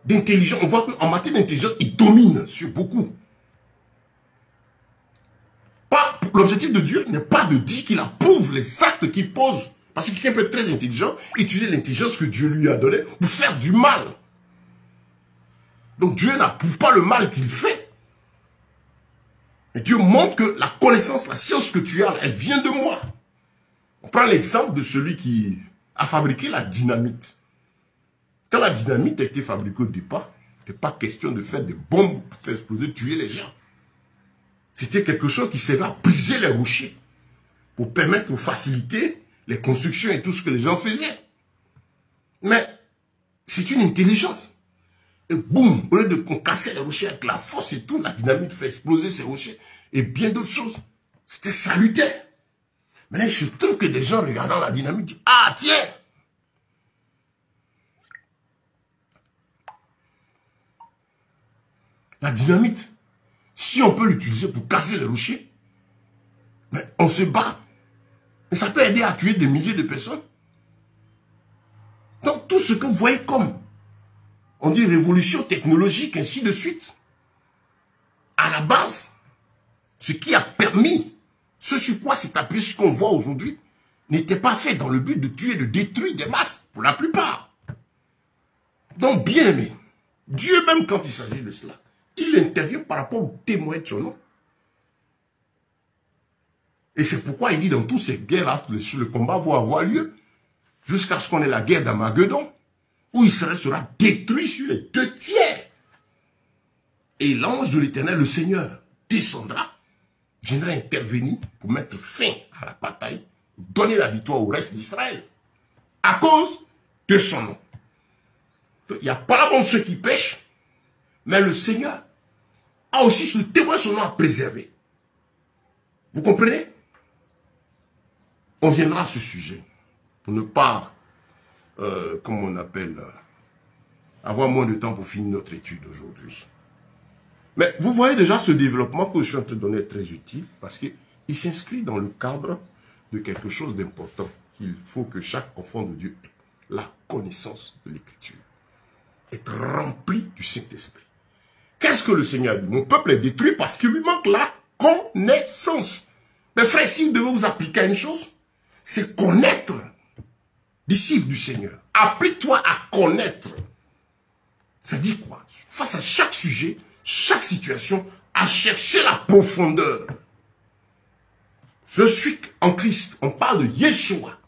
d'intelligence. On voit qu'en matière d'intelligence, il domine sur beaucoup. L'objectif de Dieu n'est pas de dire qu'il approuve les actes qu'il pose. Parce que quelqu'un peut être très intelligent, utiliser l'intelligence que Dieu lui a donnée pour faire du mal. Donc Dieu n'approuve pas le mal qu'il fait. Mais Dieu montre que la connaissance, la science que tu as, elle vient de moi. On prend l'exemple de celui qui a fabriqué la dynamite. Quand la dynamite a été fabriquée au départ, il n'était pas question de faire des bombes pour faire exploser, tuer les gens. C'était quelque chose qui servait à briser les rochers pour permettre ou faciliter les constructions et tout ce que les gens faisaient. Mais c'est une intelligence. Et boum, au lieu de casser les rochers avec la force et tout, la dynamite fait exploser ces rochers et bien d'autres choses. C'était salutaire. Mais là, il se trouve que des gens regardant la dynamite disent, ah tiens, la dynamite, si on peut l'utiliser pour casser les rochers, Mais on se bat. Mais ça peut aider à tuer des milliers de personnes. Donc tout ce que vous voyez comme, on dit révolution technologique, ainsi de suite, à la base, ce qui a permis, ce sur quoi s'est appuyé, ce qu'on voit aujourd'hui, n'était pas fait dans le but de tuer, de détruire des masses, pour la plupart. Donc, bien aimé, Dieu même quand il s'agit de cela, il intervient par rapport au témoin de son nom. Et c'est pourquoi il dit dans toutes ces guerres-là, le combat va avoir lieu, jusqu'à ce qu'on ait la guerre d'Armageddon, où Israël sera détruit sur les 2/3. Et l'ange de l'Éternel, le Seigneur, descendra, viendra intervenir pour mettre fin à la bataille, donner la victoire au reste d'Israël, à cause de son nom. Il n'y a pas bon ceux qui pêchent, mais le Seigneur a aussi le témoin son nom à préserver. Vous comprenez? On viendra à ce sujet, pour ne pas, comme on appelle, avoir moins de temps pour finir notre étude aujourd'hui. Mais vous voyez déjà ce développement que je suis en train de donner est très utile, parce qu'il s'inscrit dans le cadre de quelque chose d'important, qu'il faut que chaque enfant de Dieu ait la connaissance de l'Écriture, être rempli du Saint-Esprit. Qu'est-ce que le Seigneur a dit? Mon peuple est détruit parce qu'il lui manque la connaissance. Mais frère, si vous devez vous appliquer à une chose, c'est connaître, disciple du Seigneur. Applique-toi à connaître. Ça dit quoi? Face à chaque sujet, chaque situation, à chercher la profondeur. Je suis en Christ. On parle de Yeshua.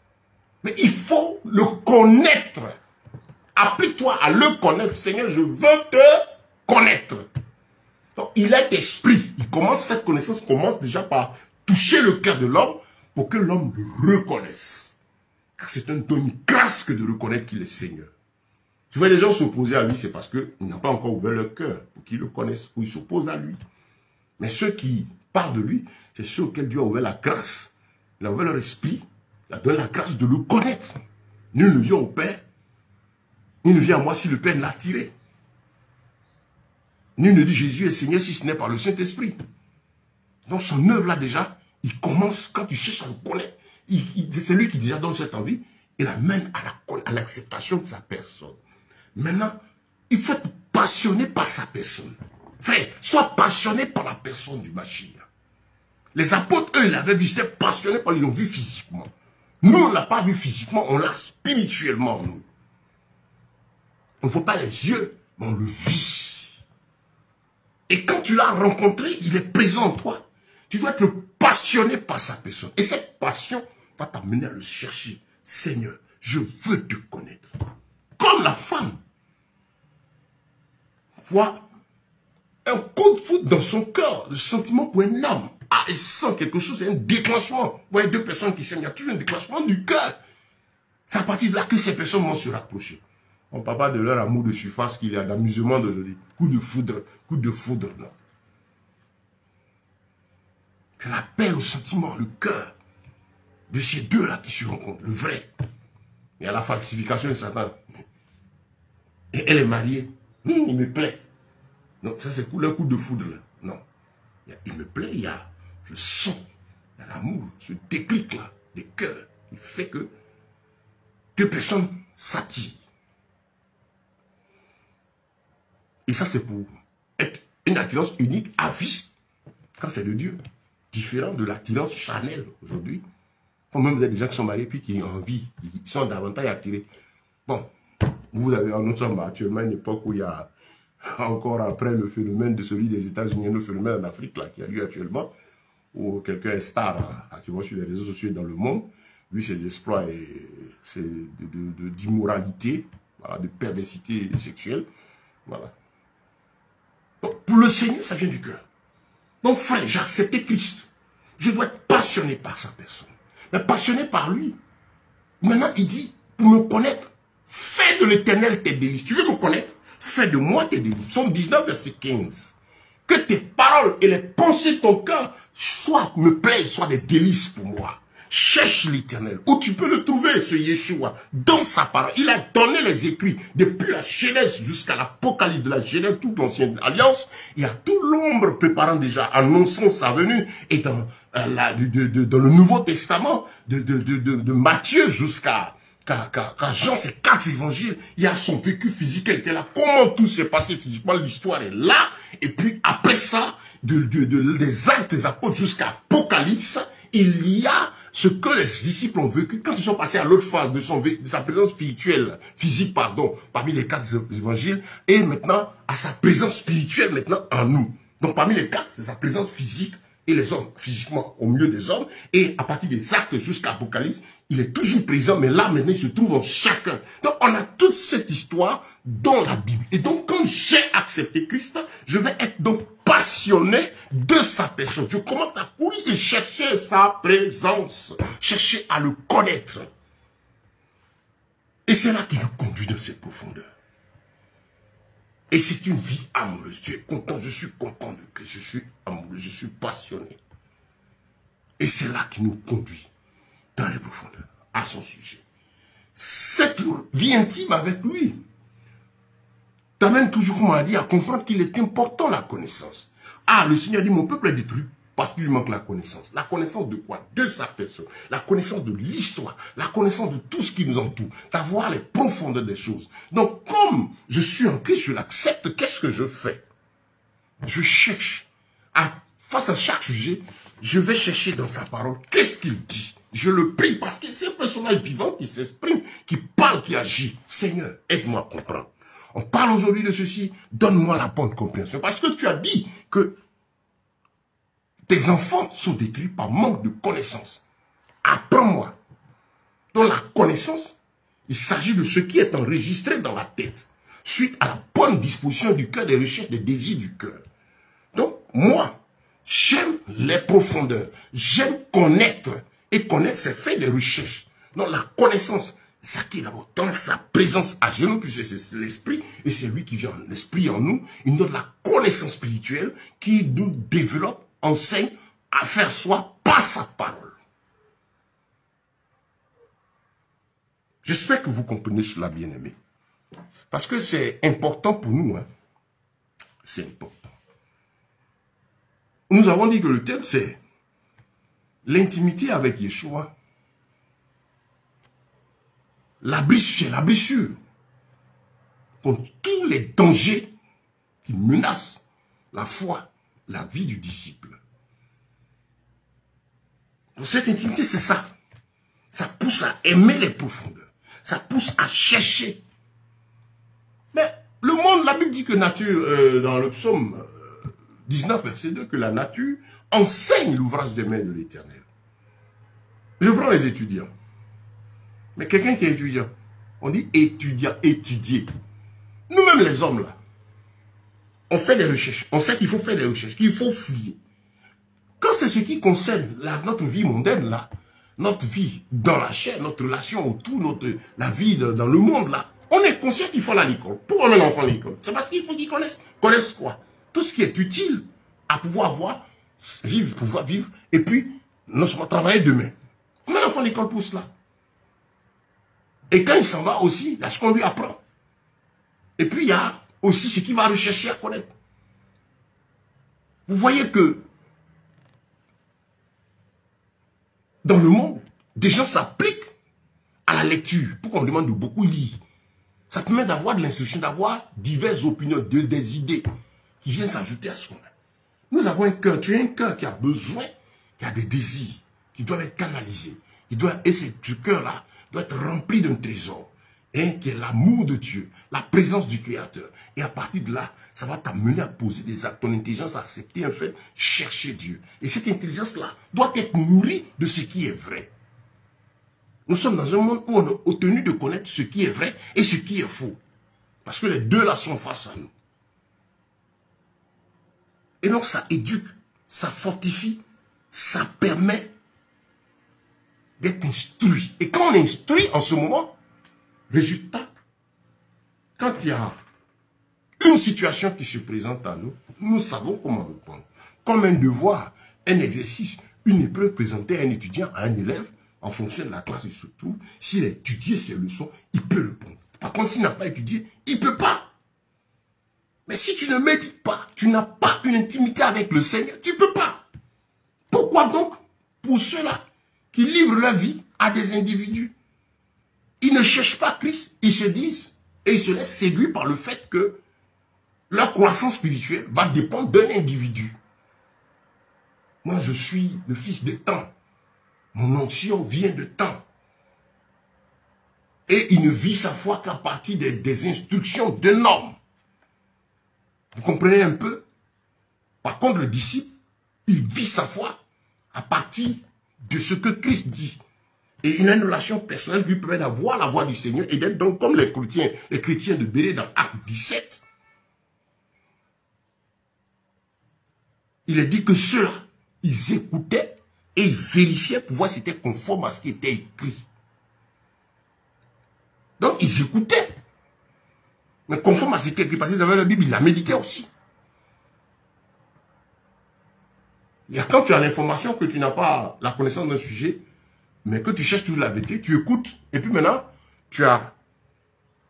Mais il faut le connaître. Applique-toi à le connaître. Seigneur, je veux te connaître. Donc, il est esprit. Cette connaissance commence déjà par toucher le cœur de l'homme pour que l'homme le reconnaisse. Car c'est un don, une grâce que de reconnaître qu'il est Seigneur. Tu vois, les gens s'opposer à lui, c'est parce qu'ils n'ont pas encore ouvert leur cœur pour qu'ils le connaissent, ou ils s'opposent à lui. Mais ceux qui parlent de lui, c'est ceux auxquels Dieu a ouvert la grâce. Il a ouvert leur esprit, il a donné la grâce de le connaître. Nul ne vient au Père, nul ne vient à moi si le Père l'a tiré. Nul ne dit Jésus est Seigneur si ce n'est par le Saint-Esprit. Donc son œuvre là déjà, il commence, quand tu cherches à le connaître, c'est lui qui déjà donne cette envie, il amène à l'acceptation de sa personne. Maintenant, il faut être passionné par sa personne. Frère, sois passionné par la personne du Mashiach. Les apôtres, eux, ils l'avaient vu, ils étaient passionnés par lui, ils l'ont vu physiquement. Nous, on ne l'a pas vu physiquement, on l'a spirituellement, nous. On ne voit pas les yeux, mais on le vit. Et quand tu l'as rencontré, il est présent en toi. Tu dois être passionné par sa personne. Et cette passion va t'amener à le chercher. Seigneur, je veux te connaître. Comme la femme voit un coup de foudre dans son cœur, le sentiment pour un homme. Ah, elle sent quelque chose, c'est un déclenchement. Vous voyez deux personnes qui s'aiment, il y a toujours un déclenchement du cœur. C'est à partir de là que ces personnes vont se rapprocher. On ne parle pas de leur amour de surface qu'il y a, d'amusement d'aujourd'hui. Coup de foudre, non. C'est l'appel au sentiment, le cœur de ces deux-là qui se rencontrent, le vrai. Il y a la falsification de Satan. Et elle est mariée. Il me plaît. Non, ça c'est le coup de foudre là. Non. Il me plaît, je sens, il y a l'amour, ce déclic là, des cœurs, qui fait que deux personnes s'attirent. Et ça c'est pour être une attirance unique à vie, quand c'est de Dieu. Différent de l'attirance charnelle aujourd'hui. Même il y a des gens qui sont mariés puis qui ont envie, ils sont davantage attirés. Bon, nous sommes actuellement à une époque où il y a encore après le phénomène de celui des États-Unis, le phénomène en Afrique là, qui a lieu actuellement, où quelqu'un est star actuellement sur les réseaux sociaux dans le monde, vu ses exploits d'immoralité, voilà, de perversité sexuelle. Voilà. Donc, pour le Seigneur, ça vient du cœur. Donc frère, j'ai accepté Christ. Je dois être passionné par sa personne. Mais passionné par lui. Maintenant, il dit, pour me connaître, fais de l'Éternel tes délices. Tu veux me connaître? Fais de moi tes délices. Psaume 19, verset 15. Que tes paroles et les pensées de ton cœur me plaisent, soient des délices pour moi. Cherche l'Éternel. Où tu peux le trouver, ce Yeshua? Dans sa parole. Il a donné les écrits. Depuis la Genèse jusqu'à l'Apocalypse de la Genèse, toute l'ancienne alliance. Il y a tout l'ombre préparant déjà, annonçant sa venue. Et dans dans le Nouveau Testament, de Matthieu jusqu'à Jean, ces 4 évangiles, il y a son vécu physique, elle était là. Comment tout s'est passé physiquement, l'histoire est là. Et puis après ça, des Actes des Apôtres jusqu'à Apocalypse, il y a ce que les disciples ont vécu quand ils sont passés à l'autre phase de sa présence spirituelle, physique, pardon, parmi les 4 évangiles, et maintenant à sa présence spirituelle maintenant en nous. Donc parmi les 4, c'est sa présence physique et les hommes, physiquement au milieu des hommes, et à partir des Actes jusqu'à Apocalypse, il est toujours présent, mais là maintenant il se trouve en chacun. Donc on a toute cette histoire dans la Bible. Et donc quand j'ai accepté Christ, je vais être donc passionné de sa personne. Je commence à courir et chercher sa présence, chercher à le connaître. Et c'est là qu'il nous conduit dans cette profondeur. Et c'est une vie amoureuse. Tu es content, je suis content de Christ, je suis amoureux, je suis passionné. Et c'est là qu'il nous conduit dans les profondeurs, à son sujet. Cette vie intime avec lui t'amène toujours, comme on a dit, à comprendre qu'il est important la connaissance. Ah, le Seigneur dit, mon peuple est détruit parce qu'il lui manque la connaissance. La connaissance de quoi? De sa personne. La connaissance de l'histoire. La connaissance de tout ce qui nous entoure. D'avoir les profondeurs des choses. Donc, comme je suis en Christ, je l'accepte, qu'est-ce que je fais? Je cherche. Face à chaque sujet, je vais chercher dans sa parole. Qu'est-ce qu'il dit? Je le prie parce que c'est un personnage vivant qui s'exprime, qui parle, qui agit. Seigneur, aide-moi à comprendre. On parle aujourd'hui de ceci, donne-moi la bonne compréhension. Parce que tu as dit que tes enfants sont détruits par manque de connaissance. Apprends-moi. Dans la connaissance, il s'agit de ce qui est enregistré dans la tête, suite à la bonne disposition du cœur, des recherches, des désirs du cœur. Donc, moi, j'aime les profondeurs. J'aime connaître. Et connaître, c'est faire des recherches. Donc, la connaissance, ça qui est d'abord dans sa présence à genoux, puisque c'est l'esprit, et c'est lui qui vient en esprit en nous. Il nous donne la connaissance spirituelle qui nous développe, enseigne à faire soi par sa parole. J'espère que vous comprenez cela, bien-aimés. Parce que c'est important pour nous. Hein. C'est important. Nous avons dit que le thème, c'est l'intimité avec Yeshua. La blessure contre tous les dangers qui menacent la foi, la vie du disciple. Pour cette intimité, c'est ça. Ça pousse à aimer les profondeurs. Ça pousse à chercher. Mais le monde, la Bible dit que nature, dans le psaume 19, verset 2, que la nature enseigne l'ouvrage des mains de l'Éternel. Je prends les étudiants. Mais quelqu'un qui est étudiant, on dit étudiant, étudier. Nous-mêmes les hommes là, on fait des recherches. On sait qu'il faut faire des recherches, qu'il faut fouiller. Quand c'est ce qui concerne notre vie mondaine là, notre vie dans la chair, notre relation autour, la vie dans le monde là, on est conscient qu'il faut aller à l'école. Pourquoi on met l'enfant à l'école? C'est parce qu'il faut qu'il connaisse. Connaisse quoi? Tout ce qui est utile à pouvoir avoir, vivre, pouvoir vivre, et puis, non seulement travailler demain. On met l'enfant à l'école pour cela. Et quand il s'en va aussi, il y a ce qu'on lui apprend. Et puis il y a aussi ce qu'il va rechercher à connaître. Vous voyez que dans le monde, des gens s'appliquent à la lecture. Pourquoi on demande de beaucoup lire? Ça permet d'avoir de l'instruction, d'avoir diverses opinions, des idées qui viennent s'ajouter à ce qu'on a. Nous avons un cœur, tu as un cœur qui a besoin, qui a des désirs, qui doivent être canalisés. Et ce cœur-là doit être rempli d'un trésor, hein, qui est l'amour de Dieu, la présence du Créateur. Et à partir de là, ça va t'amener à poser des actes, ton intelligence à accepter un fait, chercher Dieu. Et cette intelligence-là doit être nourrie de ce qui est vrai. Nous sommes dans un monde où on est tenu de connaître ce qui est vrai et ce qui est faux. Parce que les deux là sont face à nous. Et donc ça éduque, ça fortifie, ça permet d'être instruit. Et quand on est instruit en ce moment, résultat, quand il y a une situation qui se présente à nous, nous savons comment répondre. Comme un devoir, un exercice, une épreuve présentée à un étudiant, à un élève, en fonction de la classe où il se trouve, s'il a étudié ses leçons, il peut répondre. Par contre, s'il n'a pas étudié, il ne peut pas. Mais si tu ne médites pas, tu n'as pas une intimité avec le Seigneur, tu ne peux pas. Pourquoi donc pour ceux-là qui livrent leur vie à des individus. Ils ne cherchent pas Christ, ils se disent et ils se laissent séduire par le fait que leur croissance spirituelle va dépendre d'un individu. Moi, je suis le fils de temps. Mon onction vient de temps. Et il ne vit sa foi qu'à partir des instructions d'un homme. Vous comprenez un peu? Par contre, le disciple, il vit sa foi à partir de ce que Christ dit. Et il a une relation personnelle qui lui permet d'avoir la voix du Seigneur et d'être donc comme les chrétiens de Béret dans Acte 17. Il est dit que ceux-là, ils écoutaient et ils vérifiaient pour voir si c'était conforme à ce qui était écrit. Donc, ils écoutaient. Mais conforme à ce qui est écrit, parce qu'ils avaient la Bible, ils la méditaient aussi. Il y a quand tu as l'information que tu n'as pas la connaissance d'un sujet, mais que tu cherches toujours la vérité, tu écoutes, et puis maintenant, tu as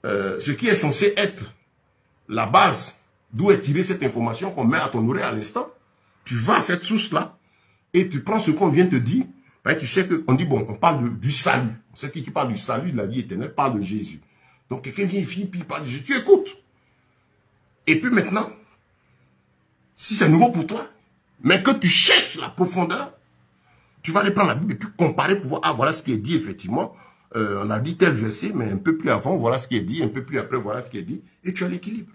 ce qui est censé être la base d'où est tirée cette information qu'on met à ton oreille à l'instant. Tu vas à cette source-là, et tu prends ce qu'on vient te dire, ben, tu sais qu'on dit, bon, on parle du salut. Ceux qui parlent du salut, de la vie éternelle, parlent de Jésus. Donc quelqu'un vient ici, puis il parle de Jésus, tu écoutes. Et puis maintenant, si c'est nouveau pour toi, mais que tu cherches la profondeur, tu vas aller prendre la Bible et puis comparer pour voir, ah, voilà ce qui est dit, effectivement. On a dit tel verset, mais un peu plus avant, voilà ce qui est dit, un peu plus après, voilà ce qui est dit, et tu as l'équilibre.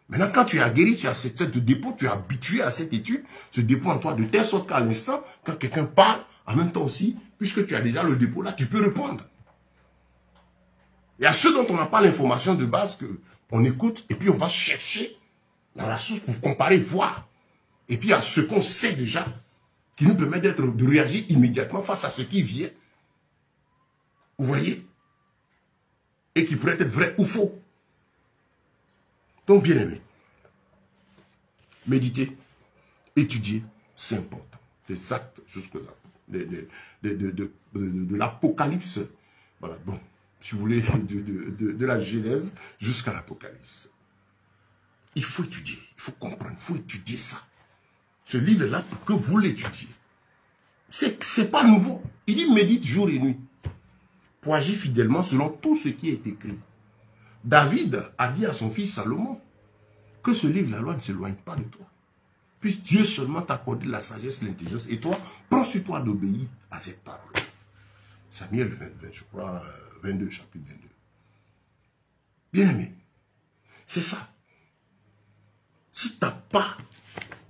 Maintenant, quand tu as guéri, tu as cette dépôt, tu es habitué à cette étude, ce dépôt en toi, de telle sorte qu'à l'instant, quand quelqu'un parle, en même temps aussi, puisque tu as déjà le dépôt là, tu peux répondre. Il y a ceux dont on n'a pas l'information de base, qu'on écoute, et puis on va chercher dans la source pour comparer, voir. Et puis il y a ce qu'on sait déjà, qui nous permet de réagir immédiatement face à ce qui vient. Vous voyez? Et qui pourrait être vrai ou faux. Donc, bien aimé, méditer, étudier, c'est important. Des actes jusqu'aux actes. De l'Apocalypse. Voilà, bon, si vous voulez, de la Genèse jusqu'à l'Apocalypse. Il faut étudier, il faut comprendre, il faut étudier ça. Ce livre-là, pour que vous l'étudiez. C'est pas nouveau. Il dit médite jour et nuit. Pour agir fidèlement selon tout ce qui est écrit. David a dit à son fils Salomon que ce livre, la loi, ne s'éloigne pas de toi. Puisque Dieu seulement t'a accordé la sagesse, l'intelligence. Et toi, prends sur toi d'obéir à cette parole. Samuel 20, je crois, 22, chapitre 22. Bien aimé, c'est ça. Si tu n'as pas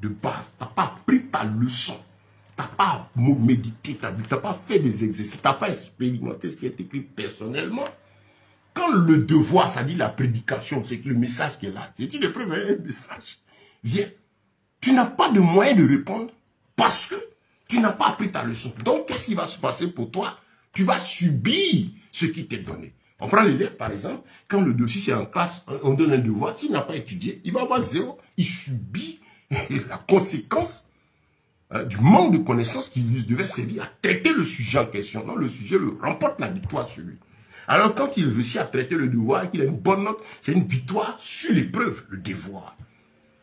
de base, tu n'as pas appris ta leçon, tu n'as pas médité ta vie, tu n'as pas fait des exercices, tu n'as pas expérimenté ce qui est écrit personnellement, quand le devoir, ça dit la prédication, c'est que le message qui est là, c'est une épreuve, un message, viens, tu n'as pas de moyen de répondre parce que tu n'as pas appris ta leçon. Donc, qu'est-ce qui va se passer pour toi? Tu vas subir ce qui t'est donné. On prend l'élève, par exemple, quand le dossier c'est en classe, on donne un devoir, s'il n'a pas étudié, il va avoir 0, il subit la conséquence du manque de connaissances qui devait servir à traiter le sujet en question. Non, le sujet le remporte la victoire sur lui. Alors quand il réussit à traiter le devoir et qu'il a une bonne note, c'est une victoire sur l'épreuve, le devoir.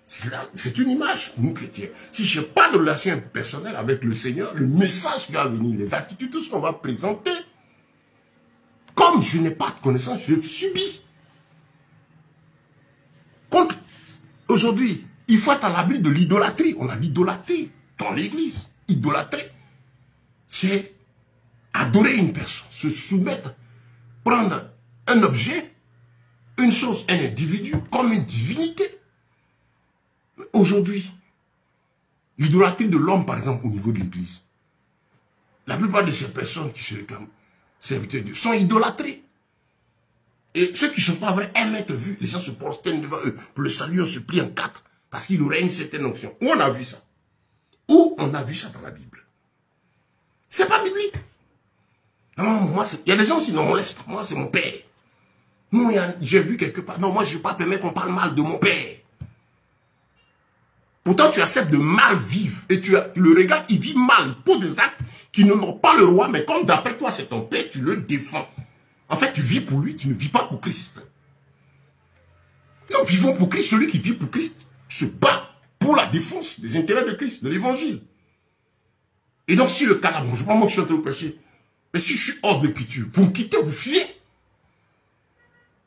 C'est une image pour nous chrétiens. Si je n'ai pas de relation personnelle avec le Seigneur, le message qui va venir, les attitudes, tout ce qu'on va présenter, comme je n'ai pas de connaissance, je subis. Aujourd'hui, il faut être à l'abri de l'idolâtrie. On a l'idolâtrie dans l'église. Idolâtrie, c'est adorer une personne, se soumettre, prendre un objet, une chose, un individu, comme une divinité. Aujourd'hui, l'idolâtrie de l'homme, par exemple, au niveau de l'église, la plupart de ces personnes qui se réclament serviteurs de Dieu sont idolâtrés. Et ceux qui ne sont pas vrais aiment être vus. Les gens se prosternent devant eux. Pour le salut, on se plie en 4. Parce qu'il aurait une certaine onction. Où on a vu ça? Où on a vu ça dans la Bible? C'est pas biblique. Non, moi, il y a des gens aussi, non, on laisse, moi, c'est mon père. Non, j'ai vu quelque part. Non, moi, je ne vais pas permettre qu'on parle mal de mon père. Pourtant, tu acceptes de mal vivre. Et tu le regardes, il vit mal. Il pose des actes qui n'honorent pas le roi. Mais comme d'après toi, c'est ton père, tu le défends. En fait, tu vis pour lui, tu ne vis pas pour Christ. Nous vivons pour Christ. Celui qui vit pour Christ se bat pour la défense des intérêts de Christ, de l'évangile. Et donc, si le cas là, bon, je ne sais pas moi que je suis en train de prêcher, mais si je suis hors de l'écriture, vous me quittez, vous fuyez.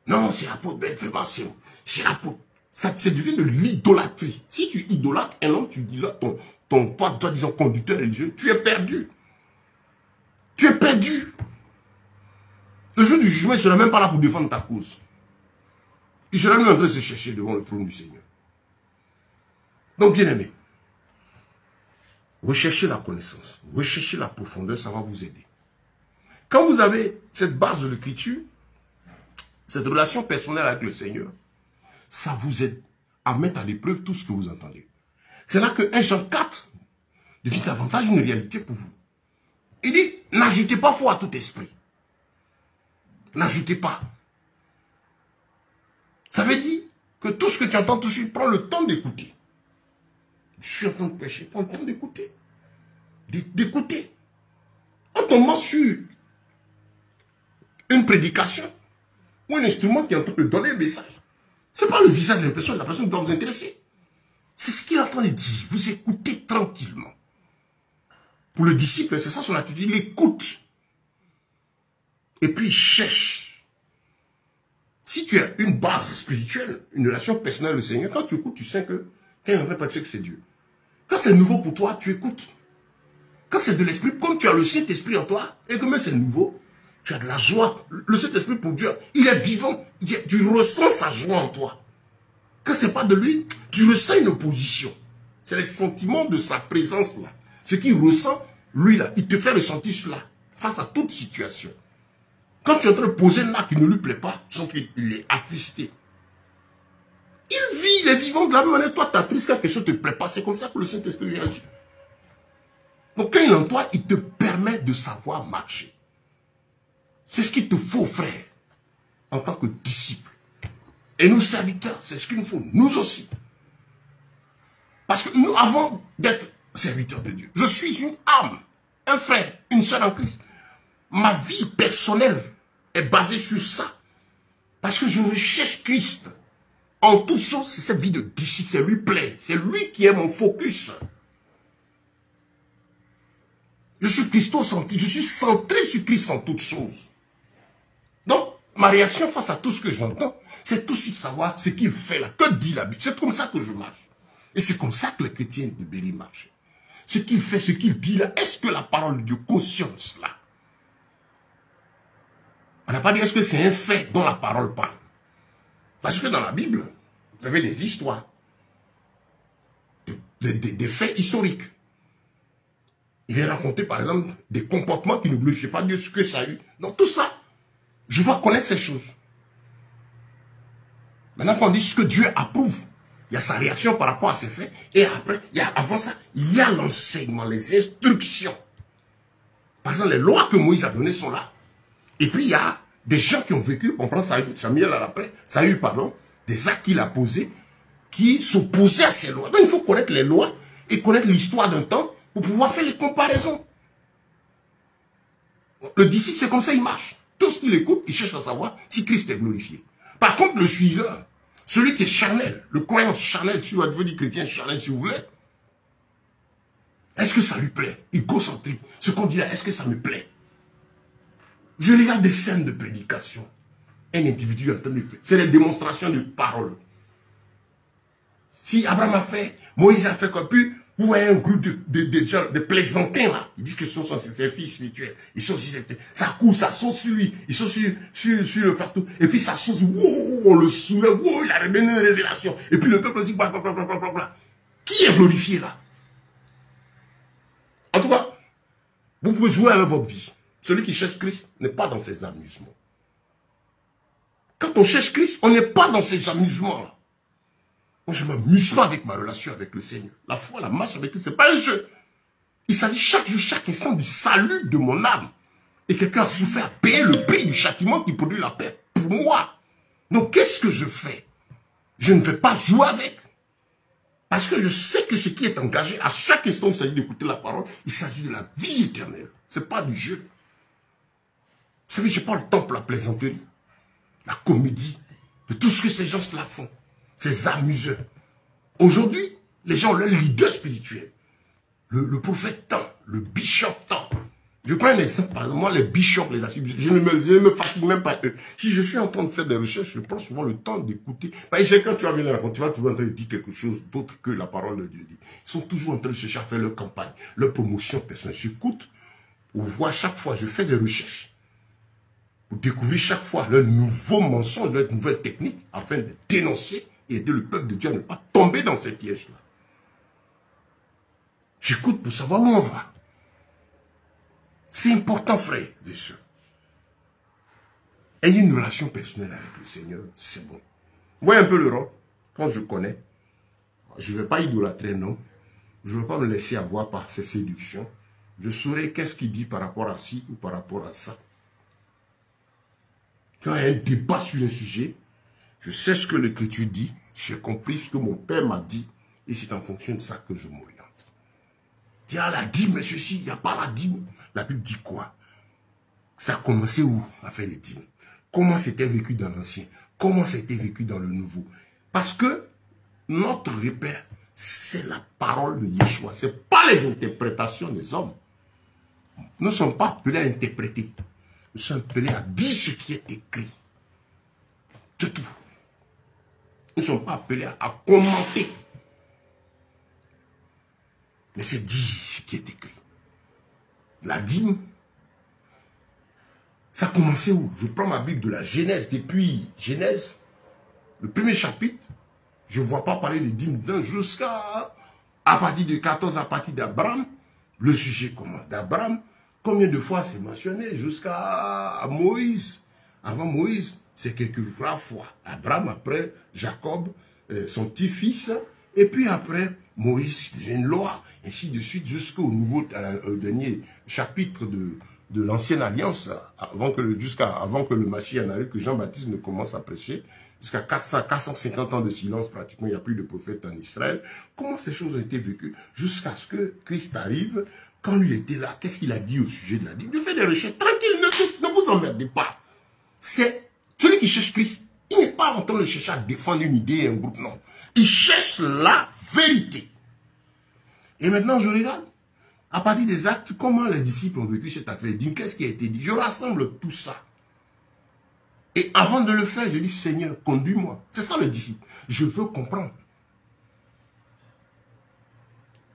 Non, c'est l'apôtre, ben vraiment, c'est l'apôtre. Ça devient de l'idolâtrie. Si tu idolâtres un homme, tu dis là, toi, disons, conducteur religieux, tu es perdu. Tu es perdu. Le jour du jugement, il ne sera même pas là pour défendre ta cause. Il sera même en train de se chercher devant le trône du Seigneur. Donc, bien aimé, recherchez la connaissance, recherchez la profondeur, ça va vous aider. Quand vous avez cette base de l'écriture, cette relation personnelle avec le Seigneur, ça vous aide à mettre à l'épreuve tout ce que vous entendez. C'est là que 1 Jean 4 devient davantage une réalité pour vous. Il dit, n'ajoutez pas foi à tout esprit. N'ajoutez pas. Ça veut dire que tout ce que tu entends tout de suite, prends le temps d'écouter. Je suis en train de prêcher, prends le temps d'écouter. D'écouter. En tombant sur une prédication ou un instrument qui est en train de donner le message, ce n'est pas le visage de l'impression de la personne qui doit vous intéresser. C'est ce qu'il est en train de dire. Vous écoutez tranquillement. Pour le disciple, c'est ça son attitude. Il écoute. Et puis il cherche. Si tu as une base spirituelle, une relation personnelle avec le Seigneur, quand tu écoutes, tu sais que quand il est en train de penser que c'est Dieu. Quand c'est nouveau pour toi, tu écoutes. Quand c'est de l'esprit, comme tu as le Saint-Esprit en toi, et que même c'est nouveau, tu as de la joie. Le Saint-Esprit pour Dieu, il est vivant. Tu ressens sa joie en toi. Quand ce n'est pas de lui, tu ressens une opposition. C'est les sentiments de sa présence là. Ce qu'il ressent, lui là, il te fait ressentir cela face à toute situation. Quand tu es en train de poser un acte qui ne lui plaît pas, tu sens qu'il est attristé. Il vit, il est vivant de la même manière. Toi, t'attristes quand quelque chose ne te plaît pas. C'est comme ça que le Saint-Esprit réagit. Donc quand il est en toi, il te permet de savoir marcher. C'est ce qu'il te faut, frère, en tant que disciple. Et nous, serviteurs, c'est ce qu'il nous faut, nous aussi. Parce que nous, avant d'être serviteurs de Dieu, je suis une âme, un frère, une sœur en Christ. Ma vie personnelle est basée sur ça. Parce que je recherche Christ. En toute chose, c'est cette vie de disciple, c'est lui plaît. C'est lui qui est mon focus. Je suis christocentrique, je suis centré sur Christ en toutes choses. Donc, ma réaction face à tout ce que j'entends, c'est tout de suite savoir ce qu'il fait là. Que dit la Bible? C'est comme ça que je marche. Et c'est comme ça que les chrétiens de Béry marchent. Ce qu'il fait, ce qu'il dit là, est-ce que la parole de Dieu cautionne cela? On n'a pas dit est-ce que c'est un fait dont la parole parle. Parce que dans la Bible, vous avez des histoires, des faits historiques. Il est raconté par exemple des comportements qui ne glorifient pas Dieu, ce que ça a eu. Donc tout ça, je dois connaître ces choses. Maintenant qu'on dit ce que Dieu approuve, il y a sa réaction par rapport à ces faits. Et après, avant ça, il y a l'enseignement, les instructions. Par exemple, les lois que Moïse a données sont là. Et puis il y a des gens qui ont vécu, on prend Samuel après, Saül, pardon, des actes qu'il a posés qui s'opposaient à ces lois. Donc il faut connaître les lois et connaître l'histoire d'un temps pour pouvoir faire les comparaisons. Le disciple, c'est comme ça, il marche. Tout ce qu'il écoute, il cherche à savoir si Christ est glorifié. Par contre, le suiveur, celui qui est charnel, le croyant charnel, si vous êtes dit chrétien charnel, si vous voulez, est-ce que ça lui plaît? Égocentrique. Ce qu'on dit là, est-ce que ça me plaît? Je regarde des scènes de prédication. Un individu entend de faire. C'est des démonstrations de paroles. Si Abraham a fait, Moïse a fait comme puis, vous voyez un groupe de gens, de plaisantins là. Ils disent que ce sont ses fils spirituels. Ils sont aussi, ça court, ça saute sur lui. Ils sont sur le partout. Et puis ça saute, wow, on le soulève, wow, il a remis une révélation. Et puis le peuple dit, blablabla. Qui est glorifié là? En tout cas, vous pouvez jouer avec votre vie. Celui qui cherche Christ n'est pas dans ses amusements. Quand on cherche Christ, on n'est pas dans ces amusements-là. Moi, je ne m'amuse pas avec ma relation avec le Seigneur. La foi, la marche avec lui, ce n'est pas un jeu. Il s'agit chaque jour, chaque instant du salut de mon âme. Et quelqu'un a souffert, payer le prix du châtiment qui produit la paix pour moi. Donc, qu'est-ce que je fais? Je ne vais pas jouer avec. Parce que je sais que ce qui est engagé, à chaque instant, il s'agit d'écouter la parole, il s'agit de la vie éternelle. Ce n'est pas du jeu. Vous savez, je n'ai pas le temps pour la plaisanterie, la comédie, de tout ce que ces gens-là font. Ces amuseurs. Aujourd'hui, les gens ont leur leader spirituel. le prophète tant, le bishop tant. Je prends un exemple, par exemple, moi les bishops, les archives, je ne me fatigue même pas eux. Si je suis en train de faire des recherches, je prends souvent le temps d'écouter. Quand tu vas venir raconter, tu vas trouver en train de dire quelque chose d'autre que la parole de Dieu dit. Ils sont toujours en train de chercher à faire leur campagne, leur promotion personnelle. J'écoute, on voit chaque fois, je fais des recherches. Vous découvrez chaque fois leur nouveau mensonge, leur nouvelle technique, afin de dénoncer et aider le peuple de Dieu à ne pas tomber dans ces pièges-là. J'écoute pour savoir où on va. C'est important, frères et sœurs. Ayez une relation personnelle avec le Seigneur, c'est bon. Vous voyez un peu le rôle, quand je connais, je ne vais pas idolâtrer, non. Je ne vais pas me laisser avoir par ces séductions. Je saurai qu'est-ce qu'il dit par rapport à ci ou par rapport à ça. Quand il y a un débat sur un sujet, je sais ce que l'Écriture dit, j'ai compris ce que mon père m'a dit, et c'est en fonction de ça que je m'oriente. Il y a la dîme, mais ceci, il n'y a pas la dîme. La Bible dit quoi? Ça a commencé où, à faire les dîmes? Comment c'était vécu dans l'Ancien? Comment ça a été vécu dans le Nouveau? Parce que notre repère, c'est la parole de Yeshua. Ce n'est pas les interprétations des hommes. Nous ne sommes pas appelés à interpréter. Nous sommes appelés à dire ce qui est écrit. C'est tout. Nous ne sommes pas appelés à commenter. Mais c'est dire ce qui est écrit. La dîme, ça a commencé où? Je prends ma Bible de la Genèse, depuis Genèse, le premier chapitre, je ne vois pas parler de dîme jusqu'à partir de 14, à partir d'Abraham, le sujet commence. D'Abraham, combien de fois c'est mentionné? Jusqu'à Moïse. Avant Moïse, c'est quelques rares fois. Abraham, après Jacob, son petit-fils, et puis après Moïs, c'est une loi, ainsi de suite, jusqu'au dernier chapitre de l'ancienne alliance, avant que le Mashiach n'arrive, que Jean-Baptiste ne commence à prêcher, jusqu'à 450 ans de silence, pratiquement, il n'y a plus de prophète en Israël. Comment ces choses ont été vécues? Jusqu'à ce que Christ arrive, quand lui était là, qu'est-ce qu'il a dit au sujet de la dîme? Il fait des recherches, tranquille, ne vous emmerdez pas. C'est celui qui cherche Christ, il n'est pas en train de chercher à défendre une idée et un groupe, non. Il cherche la vérité. Et maintenant, je regarde, à partir des actes, comment les disciples ont vécu cette affaire. Qu'est-ce qui a été dit? Je rassemble tout ça. Et avant de le faire, je dis, Seigneur, conduis-moi. C'est ça le disciple. Je veux comprendre.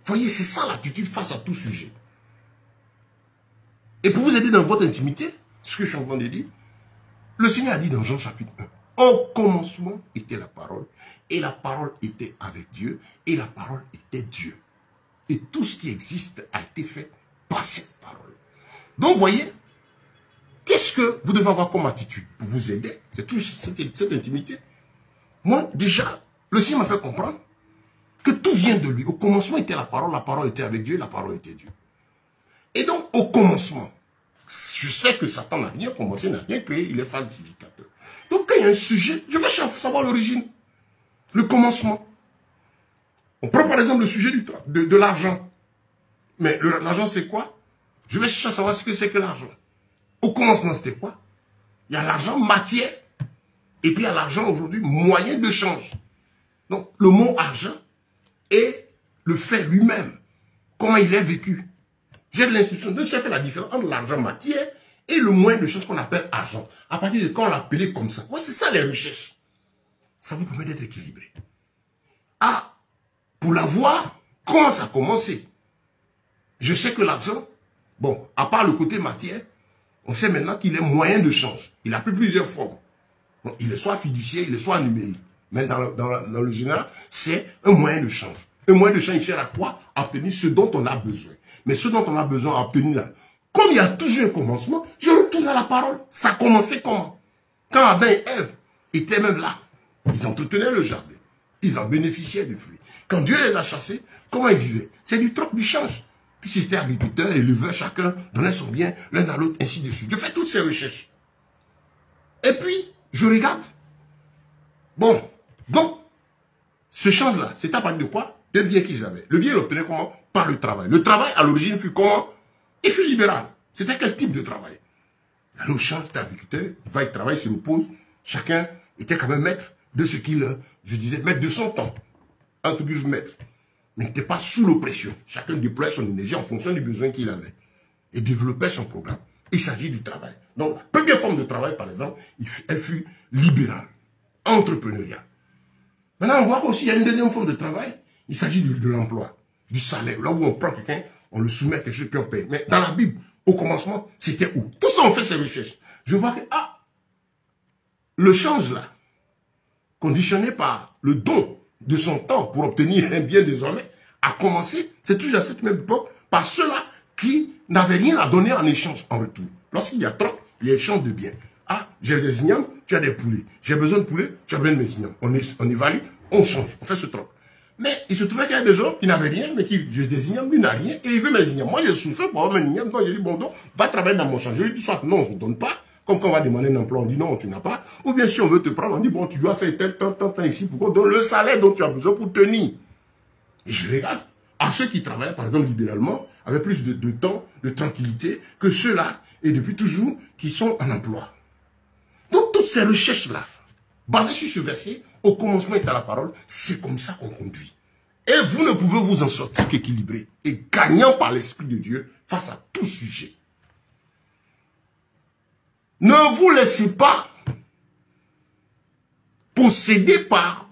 Voyez, c'est ça l'attitude face à tout sujet. Et pour vous aider dans votre intimité, ce que je suis en train de dire, le Seigneur a dit dans Jean chapitre 1, au commencement était la parole, et la parole était avec Dieu, et la parole était Dieu. Et tout ce qui existe a été fait par cette parole. Donc, voyez, qu'est-ce que vous devez avoir comme attitude pour vous aider? C'est toujours cette intimité. Moi, déjà, le Seigneur m'a fait comprendre que tout vient de lui. Au commencement était la parole était avec Dieu, la parole était Dieu. Et donc, au commencement, je sais que Satan n'a rien commencé, n'a rien créé, il est falsificateur. Donc, quand il y a un sujet, je vais savoir l'origine, le commencement. On prend par exemple le sujet de l'argent. Mais l'argent, c'est quoi? Je vais chercher à savoir ce que c'est que l'argent. Au commencement, c'était quoi? Il y a l'argent matière. Et puis, il y a l'argent aujourd'hui, moyen de change. Donc, le mot argent et le fait lui-même. Comment il est vécu. J'ai de l'instruction. Donc, j'ai fait la différence entre l'argent matière et le moyen de change qu'on appelle argent. À partir de quand on l'appelait comme ça. Ouais, c'est ça les recherches. Ça vous permet d'être équilibré. Ah, pour l'avoir, comment ça a commencé? Je sais que l'argent, bon, à part le côté matière, on sait maintenant qu'il est moyen de change. Il a pris plusieurs formes. Donc, il est soit fiduciaire, il est soit numérique. Mais dans le général, c'est un moyen de change. Un moyen de change, il cherche à quoi? À obtenir ce dont on a besoin. Mais ce dont on a besoin à obtenir là, comme il y a toujours un commencement, je retourne à la parole. Ça a commencé comment? Quand Adam et Ève étaient même là, ils entretenaient le jardin. Ils en bénéficiaient du fruit. Quand Dieu les a chassés, comment ils vivaient? C'est du troc, du change. Puis c'était agriculteur, éleveur, chacun donnait son bien, l'un à l'autre, ainsi de suite. Je fais toutes ces recherches. Et puis, je regarde. Bon, donc, ce change-là, c'est à partir de quoi? Des biens qu'ils avaient. Le bien, ils l'obtenaient comment? Par le travail. Le travail, à l'origine, fut comment? Il fut libéral. C'était quel type de travail? Alors, change d'agriculteur, il va, il travaille, il se repose. Chacun était quand même maître de ce qu'il, je disais, maître de son temps. Un tout plus maître. mais n'était pas sous l'oppression. Chacun déployait son énergie en fonction des besoins qu'il avait et développait son programme. Il s'agit du travail. Donc, la première forme de travail, par exemple, elle fut libérale, entrepreneuriale. Maintenant, on voit qu'aussi, il y a une deuxième forme de travail. Il s'agit de l'emploi, du salaire. Là où on prend quelqu'un, on le soumet à quelque chose, puis on paye. Mais dans la Bible, au commencement, c'était où? Tout ça, on fait ses recherches. Je vois que, le change là, conditionné par le don de son temps pour obtenir un bien désormais, a commencé, c'est toujours à cette même époque, par ceux-là qui n'avaient rien à donner en échange, en retour. Lorsqu'il y a trop, il y a échange de biens. Ah, j'ai des ignames, tu as des poulets. J'ai besoin de poulets, tu as besoin de mes ignames. On évalue, on change, on fait ce troc. Mais il se trouvait qu'il y a des gens qui n'avaient rien, mais qui, j'ai des ignames, lui n'a rien, et il veut mes ignames. Moi, j'ai souffert pour avoir mes ignames, donc j'ai dit, bon, donc, va travailler dans mon champ. Je lui dis, soit non, je ne donne pas, comme quand on va demander un emploi, on dit non, tu n'as pas. Ou bien si on veut te prendre, on dit, bon, tu dois faire tel temps ici, pour qu'on donne le salaire dont tu as besoin pour tenir. Et je regarde, à ceux qui travaillaient, par exemple, libéralement, avaient plus de temps, de tranquillité, que ceux-là, et depuis toujours, qui sont en emploi. Donc, toutes ces recherches-là, basées sur ce verset, au commencement est à la parole, c'est comme ça qu'on conduit. Et vous ne pouvez vous en sortir qu'équilibré et gagnant par l'Esprit de Dieu face à tout sujet. Ne vous laissez pas posséder par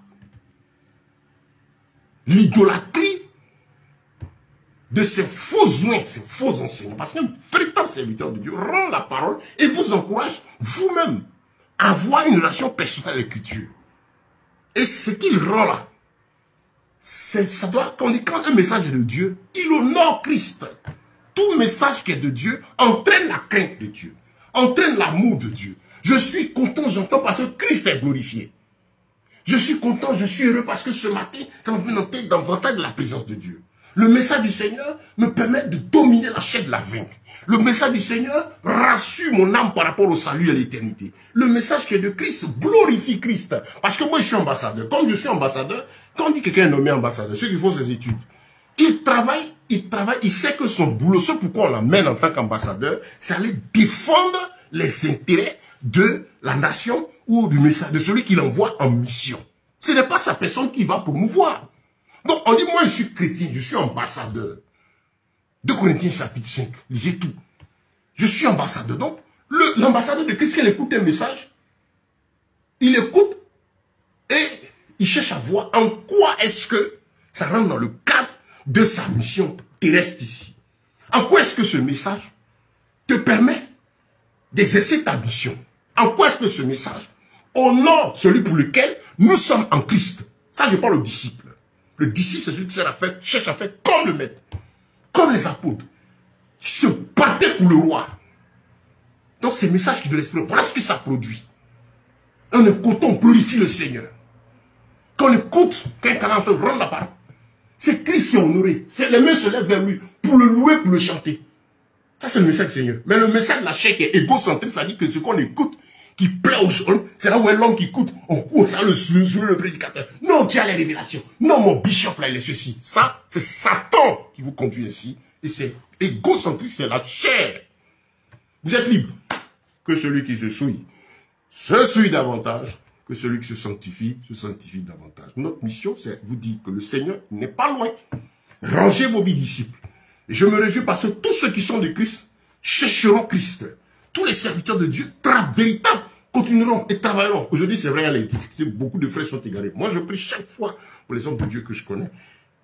l'idolâtrie de ces faux joints, ces faux enseignants. Parce qu'un véritable serviteur de Dieu rend la parole et vous encourage vous-même à avoir une relation personnelle avec Dieu. Et ce qu'il rend là, ça doit, quand un message est de Dieu, il honore Christ. Tout message qui est de Dieu entraîne la crainte de Dieu, entraîne l'amour de Dieu. Je suis content, j'entends parce que Christ est glorifié. Je suis content, je suis heureux parce que ce matin, ça m'a fait entrer davantage de la présence de Dieu. Le message du Seigneur me permet de dominer la chair de la vaincre. Le message du Seigneur rassure mon âme par rapport au salut et à l'éternité. Le message qui est de Christ glorifie Christ. Parce que moi, je suis ambassadeur. Comme je suis ambassadeur, quand on dit que quelqu'un est nommé ambassadeur, ceux qui font ses études, il travaille, il sait que son boulot, ce pourquoi on l'amène en tant qu'ambassadeur, c'est aller défendre les intérêts de la nation ou du message, de celui qui l'envoie en mission. Ce n'est pas sa personne qui va promouvoir. Donc, on dit, moi, je suis chrétien, je suis ambassadeur. 2 Corinthiens chapitre 5, lisez tout. Je suis ambassadeur. Donc, l'ambassadeur de Christ, quand il écoute un message, il écoute et il cherche à voir en quoi est-ce que ça rentre dans le cadre de sa mission terrestre ici. En quoi est-ce que ce message te permet d'exercer ta mission? En quoi est-ce que ce message honore celui pour lequel nous sommes en Christ? Ça, je parle au disciple. Le disciple, c'est celui qui cherche à faire comme le maître, comme les apôtres, qui se battaient pour le roi. Donc, ces messages qui de l'esprit, voilà ce que ça produit. On écoute, on glorifie le Seigneur. Quand on écoute, quand il est en train de rendre la parole, c'est Christ qui est honoré. Les mains se lèvent vers lui pour le louer, pour le chanter. Ça, c'est le message du Seigneur. Mais le message de la chair qui est égocentrique, ça dit que ce qu'on écoute, qui plaît aux hommes, c'est là où est l'homme qui écoute, on court, ça le prédicateur. Non, Dieu a les révélations. Non, mon bishop, là, il est ceci. Ça, c'est Satan qui vous conduit ici. Et c'est égocentrique, c'est la chair. Vous êtes libre. Que celui qui se souille davantage. Que celui qui se sanctifie davantage. Notre mission, c'est vous dire que le Seigneur n'est pas loin. Rangez vos vies disciples. Et je me réjouis parce que tous ceux qui sont de Christ chercheront Christ. Tous les serviteurs de Dieu, véritables, continueront et travailleront. Aujourd'hui, c'est vrai, il y a les difficultés, beaucoup de frères sont égarés. Moi, je prie chaque fois pour les hommes de Dieu que je connais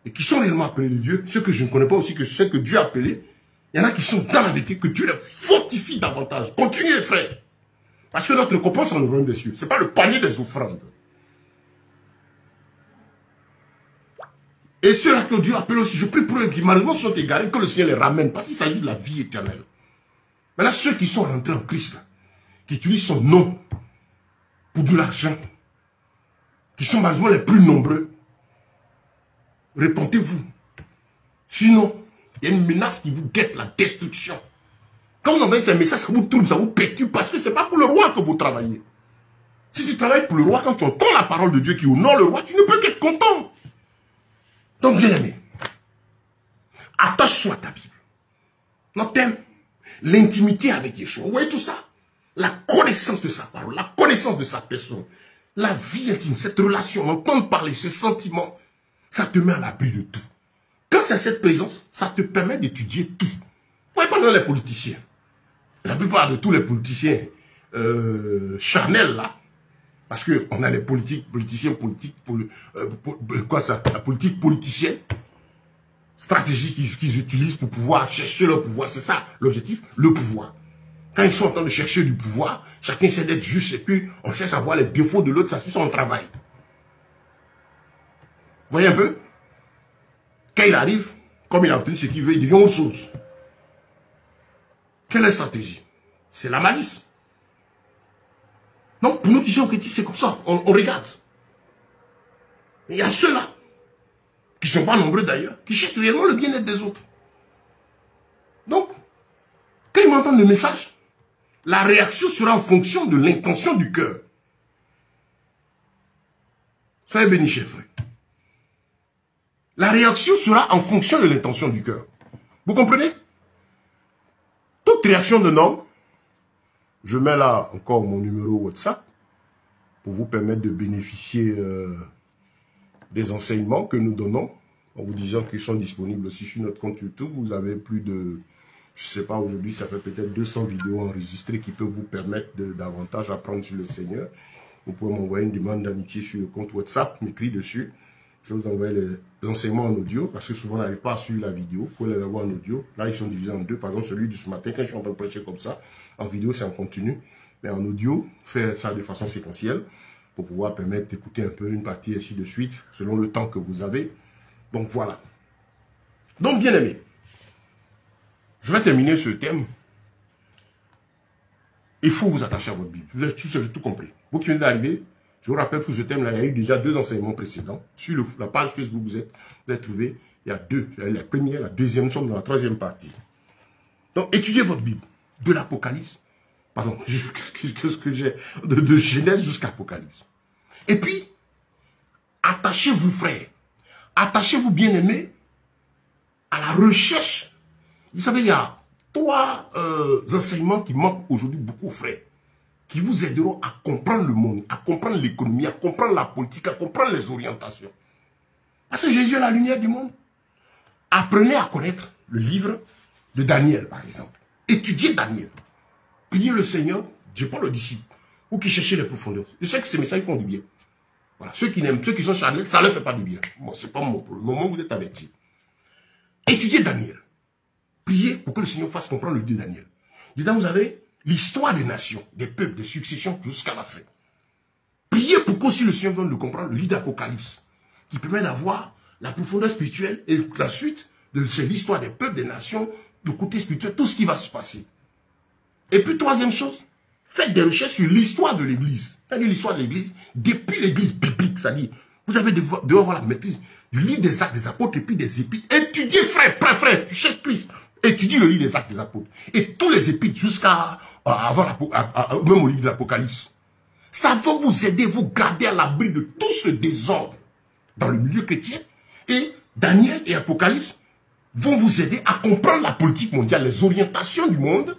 et qui sont réellement appelés de Dieu, ceux que je ne connais pas aussi, que ceux que Dieu a appelés. Il y en a qui sont dans la vérité, que Dieu les fortifie davantage. Continuez, frères. Parce que notre récompense en le royaume des cieux, ce n'est pas le panier des offrandes. Et ceux-là que Dieu appelle aussi, je prie pour eux qui malheureusement sont égarés, que le Seigneur les ramène, parce qu'il s'agit de la vie éternelle. Maintenant, ceux qui sont rentrés en Christ, qui utilisent son nom pour de l'argent, qui sont malheureusement les plus nombreux, répentez-vous. Sinon, il y a une menace qui vous guette, la destruction. Quand vous envoyez ces messages, ça vous trouble, ça vous perturbe, parce que ce n'est pas pour le roi que vous travaillez. Si tu travailles pour le roi, quand tu entends la parole de Dieu qui honore le roi, tu ne peux qu'être content. Donc, bien aimé, attache-toi à ta Bible. Notre thème, l'intimité avec Yeshua. Vous voyez tout ça? La connaissance de sa parole, la connaissance de sa personne, la vie intime, cette relation, entendre parler, ce sentiment, ça te met à l'abri de tout. Quand c'est cette présence, ça te permet d'étudier tout. Vous voyez pas dans les politiciens. La plupart de tous les politiciens charnels là, parce qu'on a les politiciens politiques, la politique politicienne, stratégie qu'ils utilisent pour pouvoir chercher leur pouvoir. C'est ça l'objectif, le pouvoir. Quand ils sont en train de chercher du pouvoir, chacun essaie d'être juste et puis on cherche à voir les défauts de l'autre, ça suit son travail. Vous voyez un peu? Quand il arrive, comme il a obtenu ce qu'il veut, il devient autre chose. Quelle est la stratégie? C'est la malice. Donc, pour nous qui sommes critiques, c'est comme ça. On regarde. Il y a ceux-là, qui ne sont pas nombreux d'ailleurs, qui cherchent réellement le bien-être des autres. Donc, quand ils m'entendent le message, la réaction sera en fonction de l'intention du cœur. Soyez bénis, chers frères. La réaction sera en fonction de l'intention du cœur. Vous comprenez? Toute réaction d'un homme, je mets là encore mon numéro WhatsApp pour vous permettre de bénéficier des enseignements que nous donnons en vous disant qu'ils sont disponibles aussi sur notre compte YouTube. Vous avez plus de, je ne sais pas, aujourd'hui ça fait peut-être 200 vidéos enregistrées qui peuvent vous permettre davantage apprendre sur le Seigneur. Vous pouvez m'envoyer une demande d'amitié sur le compte WhatsApp, m'écrire dessus. Je vais vous envoyer les enseignements en audio parce que souvent on n'arrive pas à suivre la vidéo. Vous pouvez les avoir en audio. Là, ils sont divisés en deux. Par exemple, celui de ce matin, quand je suis en train de prêcher comme ça, en vidéo, c'est en continu. Mais en audio, faire ça de façon séquentielle pour pouvoir permettre d'écouter un peu une partie ainsi de suite, selon le temps que vous avez. Donc voilà. Donc, bien aimé, je vais terminer ce thème. Il faut vous attacher à votre Bible. Vous avez tout compris. Vous qui venez d'arriver, je vous rappelle que ce thème-là, il y a eu déjà 2 enseignements précédents. Sur la page Facebook, vous avez trouvé, il y a 2. La première, la deuxième, nous sommes dans la 3e partie. Donc, étudiez votre Bible. De l'Apocalypse, pardon, qu'est-ce que j'ai, de Genèse jusqu'à Apocalypse. Et puis, attachez-vous, frères. Attachez-vous, bien-aimés, à la recherche. Vous savez, il y a 3 enseignements qui manquent aujourd'hui beaucoup, frères, qui vous aideront à comprendre le monde, à comprendre l'économie, à comprendre la politique, à comprendre les orientations. Parce que Jésus est la lumière du monde. Apprenez à connaître le livre de Daniel, par exemple. Étudiez Daniel. Priez le Seigneur, Dieu pas le disciple, ou qui cherchez les profondeurs. Je sais que ces messages font du bien. Voilà. Ceux qui n'aiment, ceux qui sont charnels, ça ne leur fait pas du bien. Moi, c'est pas mon problème. Au moment où vous êtes avertis. Étudiez Daniel. Priez pour que le Seigneur fasse comprendre le Dieu de Daniel. Dedans, vous avez l'histoire des nations, des peuples, des successions jusqu'à la fin. Priez pour qu'aussi le Seigneur vienne de comprendre le livre d'Apocalypse, qui permet d'avoir la profondeur spirituelle et la suite de l'histoire des peuples, des nations, le côté spirituel, tout ce qui va se passer. Et puis, 3e chose, faites des recherches sur l'histoire de l'Église. Faites l'histoire de l'Église, depuis l'Église biblique, c'est-à-dire, vous avez devoir avoir la maîtrise du livre des Actes des Apôtres et puis des Épîtres. Étudiez, frère, tu cherches Christ. Étudiez le livre des Actes des Apôtres. Et tous les Épîtres jusqu'à même au livre de l'Apocalypse. Ça va vous aider, vous garder à l'abri de tout ce désordre dans le milieu chrétien. Et Daniel et Apocalypse vont vous aider à comprendre la politique mondiale, les orientations du monde,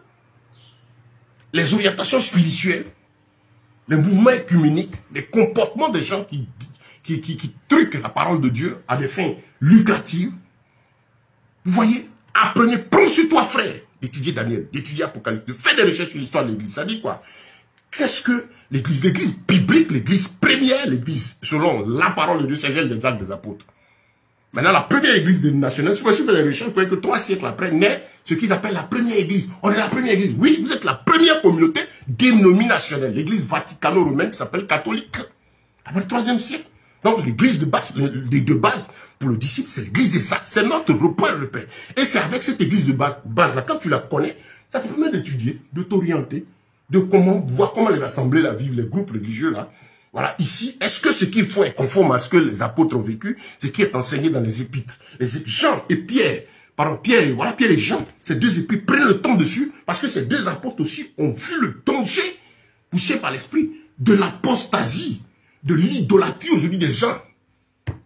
les orientations spirituelles, les mouvements œcuméniques, les comportements des gens qui truquent la parole de Dieu à des fins lucratives. Vous voyez, apprenez, prends sur toi, frère, d'étudier Daniel, d'étudier Apocalypse, de faire des recherches sur l'histoire de l'Église. Ça dit quoi? Qu'est-ce que l'Église? L'Église biblique, l'Église première, l'Église selon la parole de Dieu, c'est celle des Actes des Apôtres. Maintenant, la première église nationale, si vous faites des recherches, vous voyez que 3 siècles après, naît ce qu'ils appellent la première église. On est la première église. Oui, vous êtes la première communauté dénominationnelle. L'église vaticano-romaine qui s'appelle catholique. Après le 3e siècle. Donc, l'église de base, pour le disciple, c'est l'église des Actes. C'est notre repère. Et c'est avec cette église de base-là, quand tu la connais, ça te permet d'étudier, de t'orienter, de voir comment les assemblées la vivent, les groupes religieux là. Voilà, ici, est-ce que ce qu'il faut est conforme à ce que les apôtres ont vécu, ce qui est enseigné dans les épîtres? Les épîtres, Jean et Pierre, Pierre et Jean, ces 2 épîtres prennent le temps dessus, parce que ces 2 apôtres aussi ont vu le danger, poussé par l'esprit, de l'apostasie, de l'idolâtrie aujourd'hui des gens,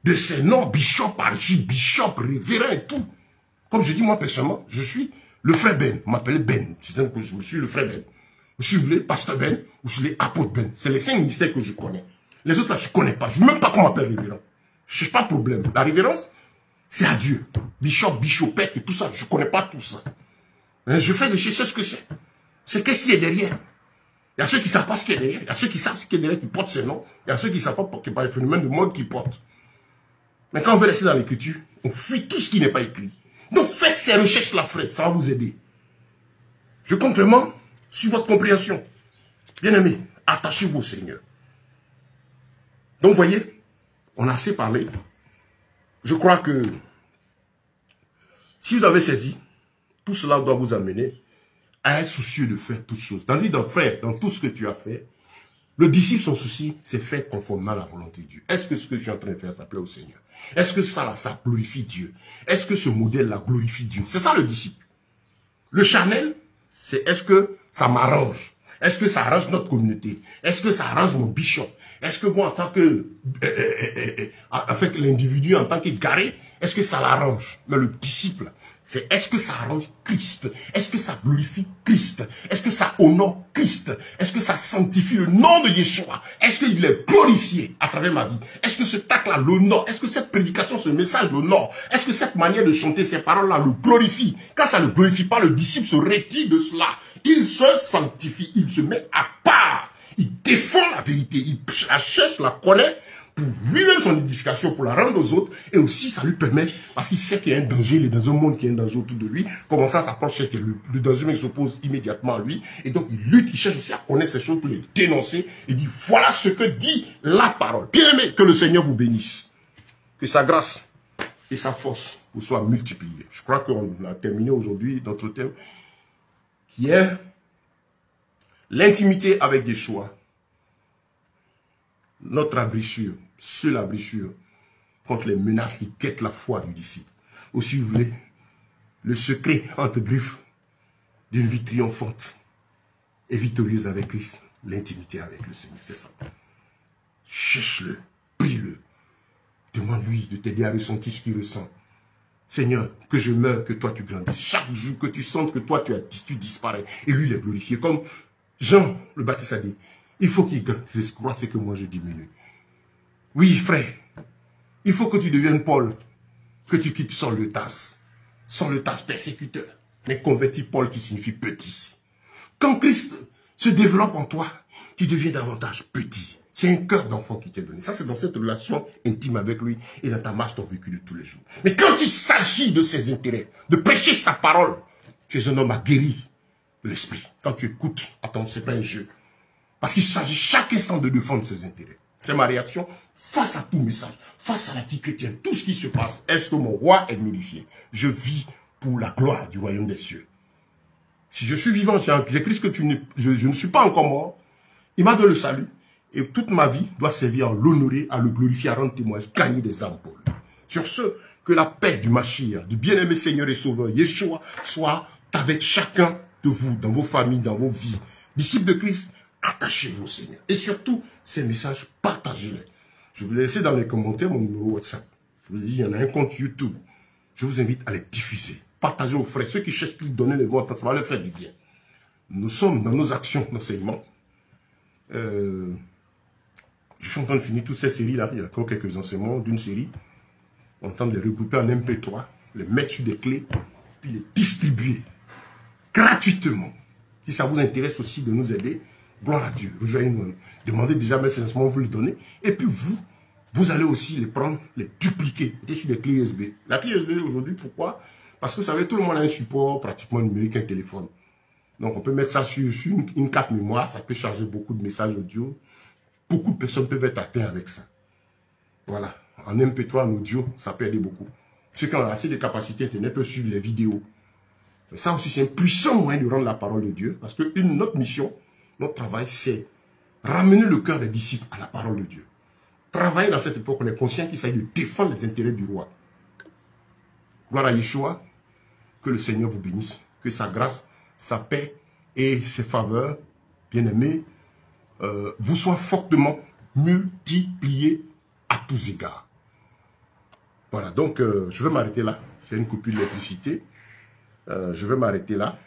de ces noms, bishop, archibishop, révérend et tout. Comme je dis, moi personnellement, je suis le frère Ben, on m'appelle Ben, je suis le frère Ben. Vous suivez pasteur Ben, vous suivez apôtre Ben. C'est les 5 ministères que je connais. Les autres là, je ne connais pas. Je ne sais même pas comment on m'appelle révérend. Je ne cherche pas de problème. La révérence, c'est à Dieu. Bishop, bichopette et tout ça, je ne connais pas tout ça. Je fais des chercher ce que c'est. C'est qu'est-ce qui est derrière. Il y a ceux qui ne savent pas ce qui est derrière. Il y a ceux qui savent ce qui est derrière, qui portent ces noms. Il y a ceux qui ne savent pas qu'il n'y a pas un phénomène de mode qui porte. Mais quand on veut rester dans l'écriture, on fuit tout ce qui n'est pas écrit. Donc faites ces recherches-là, frère, ça va vous aider. Je compte vraiment sur votre compréhension. Bien-aimés, attachez-vous au Seigneur. Donc, voyez, on a assez parlé. Je crois que si vous avez saisi, tout cela doit vous amener à être soucieux de faire toutes choses. Tandis que, frère, dans tout ce que tu as fait, le disciple, son souci, c'est faire conformément à la volonté de Dieu. Est-ce que ce que je suis en train de faire, ça plaît au Seigneur? Est-ce que ça, là, ça glorifie Dieu? Est-ce que ce modèle-là glorifie Dieu? C'est ça le disciple. Le charnel, c'est est-ce que ça m'arrange? Est-ce que ça arrange notre communauté? Est-ce que ça arrange mon bishop? Est-ce que moi, en tant que, avec l'individu, en tant qu'égaré, est-ce que ça l'arrange? Mais le disciple, c'est est-ce que ça arrange Christ? Est-ce que ça glorifie Christ? Est-ce que ça honore Christ? Est-ce que ça sanctifie le nom de Yeshua? Est-ce qu'il est glorifié à travers ma vie? Est-ce que ce tac-là l'honore? Est-ce que cette prédication, ce message l'honore? Est-ce que cette manière de chanter ces paroles-là le glorifie? Quand ça ne glorifie pas, le disciple se retire de cela. Il se sanctifie, il se met à part. Il défend la vérité, il la cherche, la connaît, pour lui-même son édification, pour la rendre aux autres, et aussi ça lui permet, parce qu'il sait qu'il y a un danger, il est dans un monde qui a un danger autour de lui, comment ça s'approche, que le danger s'oppose immédiatement à lui, et donc il lutte, il cherche aussi à connaître ces choses pour les dénoncer, et dit voilà ce que dit la parole. Bien aimé, que le Seigneur vous bénisse, que sa grâce et sa force vous soient multipliées. Je crois qu'on a terminé aujourd'hui notre thème, qui est l'intimité avec Yeshua. Notre abrissure, seule abrissure contre les menaces qui guettent la foi du disciple. Ou si vous voulez, le secret entre griffes d'une vie triomphante et victorieuse avec Christ, l'intimité avec le Seigneur, c'est ça. Cherche-le, prie-le, demande-lui de t'aider à ressentir ce qu'il ressent. Seigneur, que je meure, que toi tu grandis. Chaque jour que tu sens que toi tu disparais, et lui il est glorifié. Comme Jean le Baptiste a dit, il faut qu'il croisse et que moi je diminue. Oui, frère, il faut que tu deviennes Paul, que tu quittes sans le tasse persécuteur, mais convertis Paul qui signifie petit. Quand Christ se développe en toi, tu deviens davantage petit. C'est un cœur d'enfant qui t'est donné. Ça, c'est dans cette relation intime avec lui et dans ta marche, ton vécu de tous les jours. Mais quand il s'agit de ses intérêts, de prêcher sa parole, tu es un homme aguerri de l'esprit. Quand tu écoutes, attends, c'est pas un jeu. Parce qu'il s'agit chaque instant de défendre ses intérêts. C'est ma réaction face à tout message, face à la vie chrétienne, tout ce qui se passe. Est-ce que mon roi est glorifié? Je vis pour la gloire du royaume des cieux. Si je suis vivant, j'ai Christ que je ne suis pas encore mort. Il m'a donné le salut. Et toute ma vie doit servir à l'honorer, à le glorifier, à rendre témoignage, gagner des âmes pour lui. Sur ce, que la paix du Mashiach, du bien-aimé Seigneur et Sauveur, Yeshua, soit avec chacun de vous, dans vos familles, dans vos vies. Disciples de Christ, attachez-vous au Seigneur. Et surtout, ces messages, partagez-les. Je vous laisse dans les commentaires mon numéro WhatsApp. Je vous dis, il y en a un compte YouTube. Je vous invite à les diffuser. Partagez aux frères. Ceux qui cherchent plus, donnez les voix, ça va leur faire du bien. Nous sommes dans nos actions d'enseignement. Je suis en train de finir toutes ces séries-là. Il y a encore quelques enseignements d'une série. On est en train de les regrouper en MP3, les mettre sur des clés, puis les distribuer gratuitement. Si ça vous intéresse aussi de nous aider, gloire à Dieu, rejoignez-nous. Demandez déjà mes enseignements, vous les donnez. Et puis vous allez aussi les prendre, les dupliquer. Et sur des clés USB. La clé USB aujourd'hui, pourquoi? Parce que vous savez, tout le monde a un support pratiquement numérique, un téléphone. Donc on peut mettre ça sur une carte mémoire, ça peut charger beaucoup de messages audio. Beaucoup de personnes peuvent être atteintes avec ça. Voilà. En MP3, en audio, ça peut aider beaucoup. Ceux qui ont assez de capacités Internet peuvent suivre les vidéos. Mais ça aussi, c'est un puissant moyen de rendre la parole de Dieu. Parce que notre mission, notre travail, c'est ramener le cœur des disciples à la parole de Dieu. Travailler dans cette époque, on est conscient qu'il s'agit de défendre les intérêts du roi. Gloire à Yeshua. Que le Seigneur vous bénisse. Que sa grâce, sa paix et ses faveurs, bien-aimés, vous soient fortement multipliés à tous égards. Voilà, donc je vais m'arrêter là. J'ai une coupure d'électricité. Je vais m'arrêter là.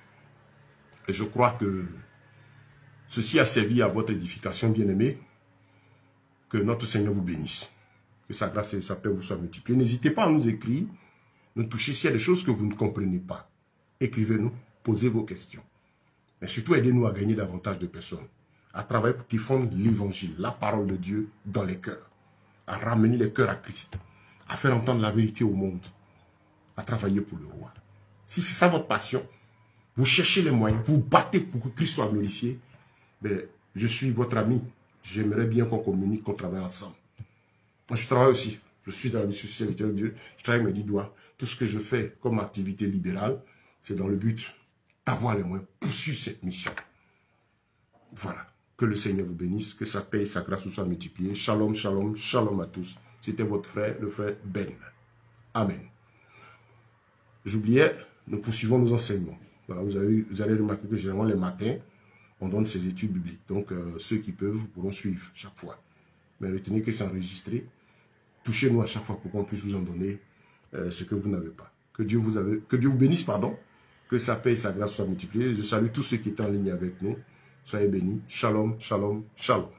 Et je crois que ceci a servi à votre édification, bien-aimés. Que notre Seigneur vous bénisse. Que sa grâce et sa paix vous soient multipliées. N'hésitez pas à nous écrire nous toucher. S'il y a des choses que vous ne comprenez pas, écrivez-nous, posez vos questions. Mais surtout, aidez-nous à gagner davantage de personnes, à travailler pour qu'ils fondent l'évangile, la parole de Dieu dans les cœurs, à ramener les cœurs à Christ, à faire entendre la vérité au monde, à travailler pour le roi. Si c'est ça votre passion, vous cherchez les moyens, vous battez pour que Christ soit glorifié, ben, je suis votre ami. J'aimerais bien qu'on communique, qu'on travaille ensemble. Moi, je travaille aussi. Je suis dans la mission serviteur de Dieu. Je travaille avec mes 10 doigts. Tout ce que je fais comme activité libérale, c'est dans le but d'avoir les moyens pour poursuivre cette mission. Voilà. Que le Seigneur vous bénisse. Que sa paix et sa grâce vous soient multipliées. Shalom, shalom, shalom à tous. C'était votre frère, le frère Ben. Amen. J'oubliais, nous poursuivons nos enseignements. Voilà, vous allez remarquer que généralement les matins, on donne ces études bibliques. Donc, ceux qui peuvent pourront suivre chaque fois. Mais retenez que c'est enregistré. Touchez-nous à chaque fois pour qu'on puisse vous en donner ce que vous n'avez pas. Que Dieu vous bénisse, pardon. Que sa paix et sa grâce soient multipliées. Je salue tous ceux qui étaient en ligne avec nous. Soyez bénis. Shalom, shalom, shalom.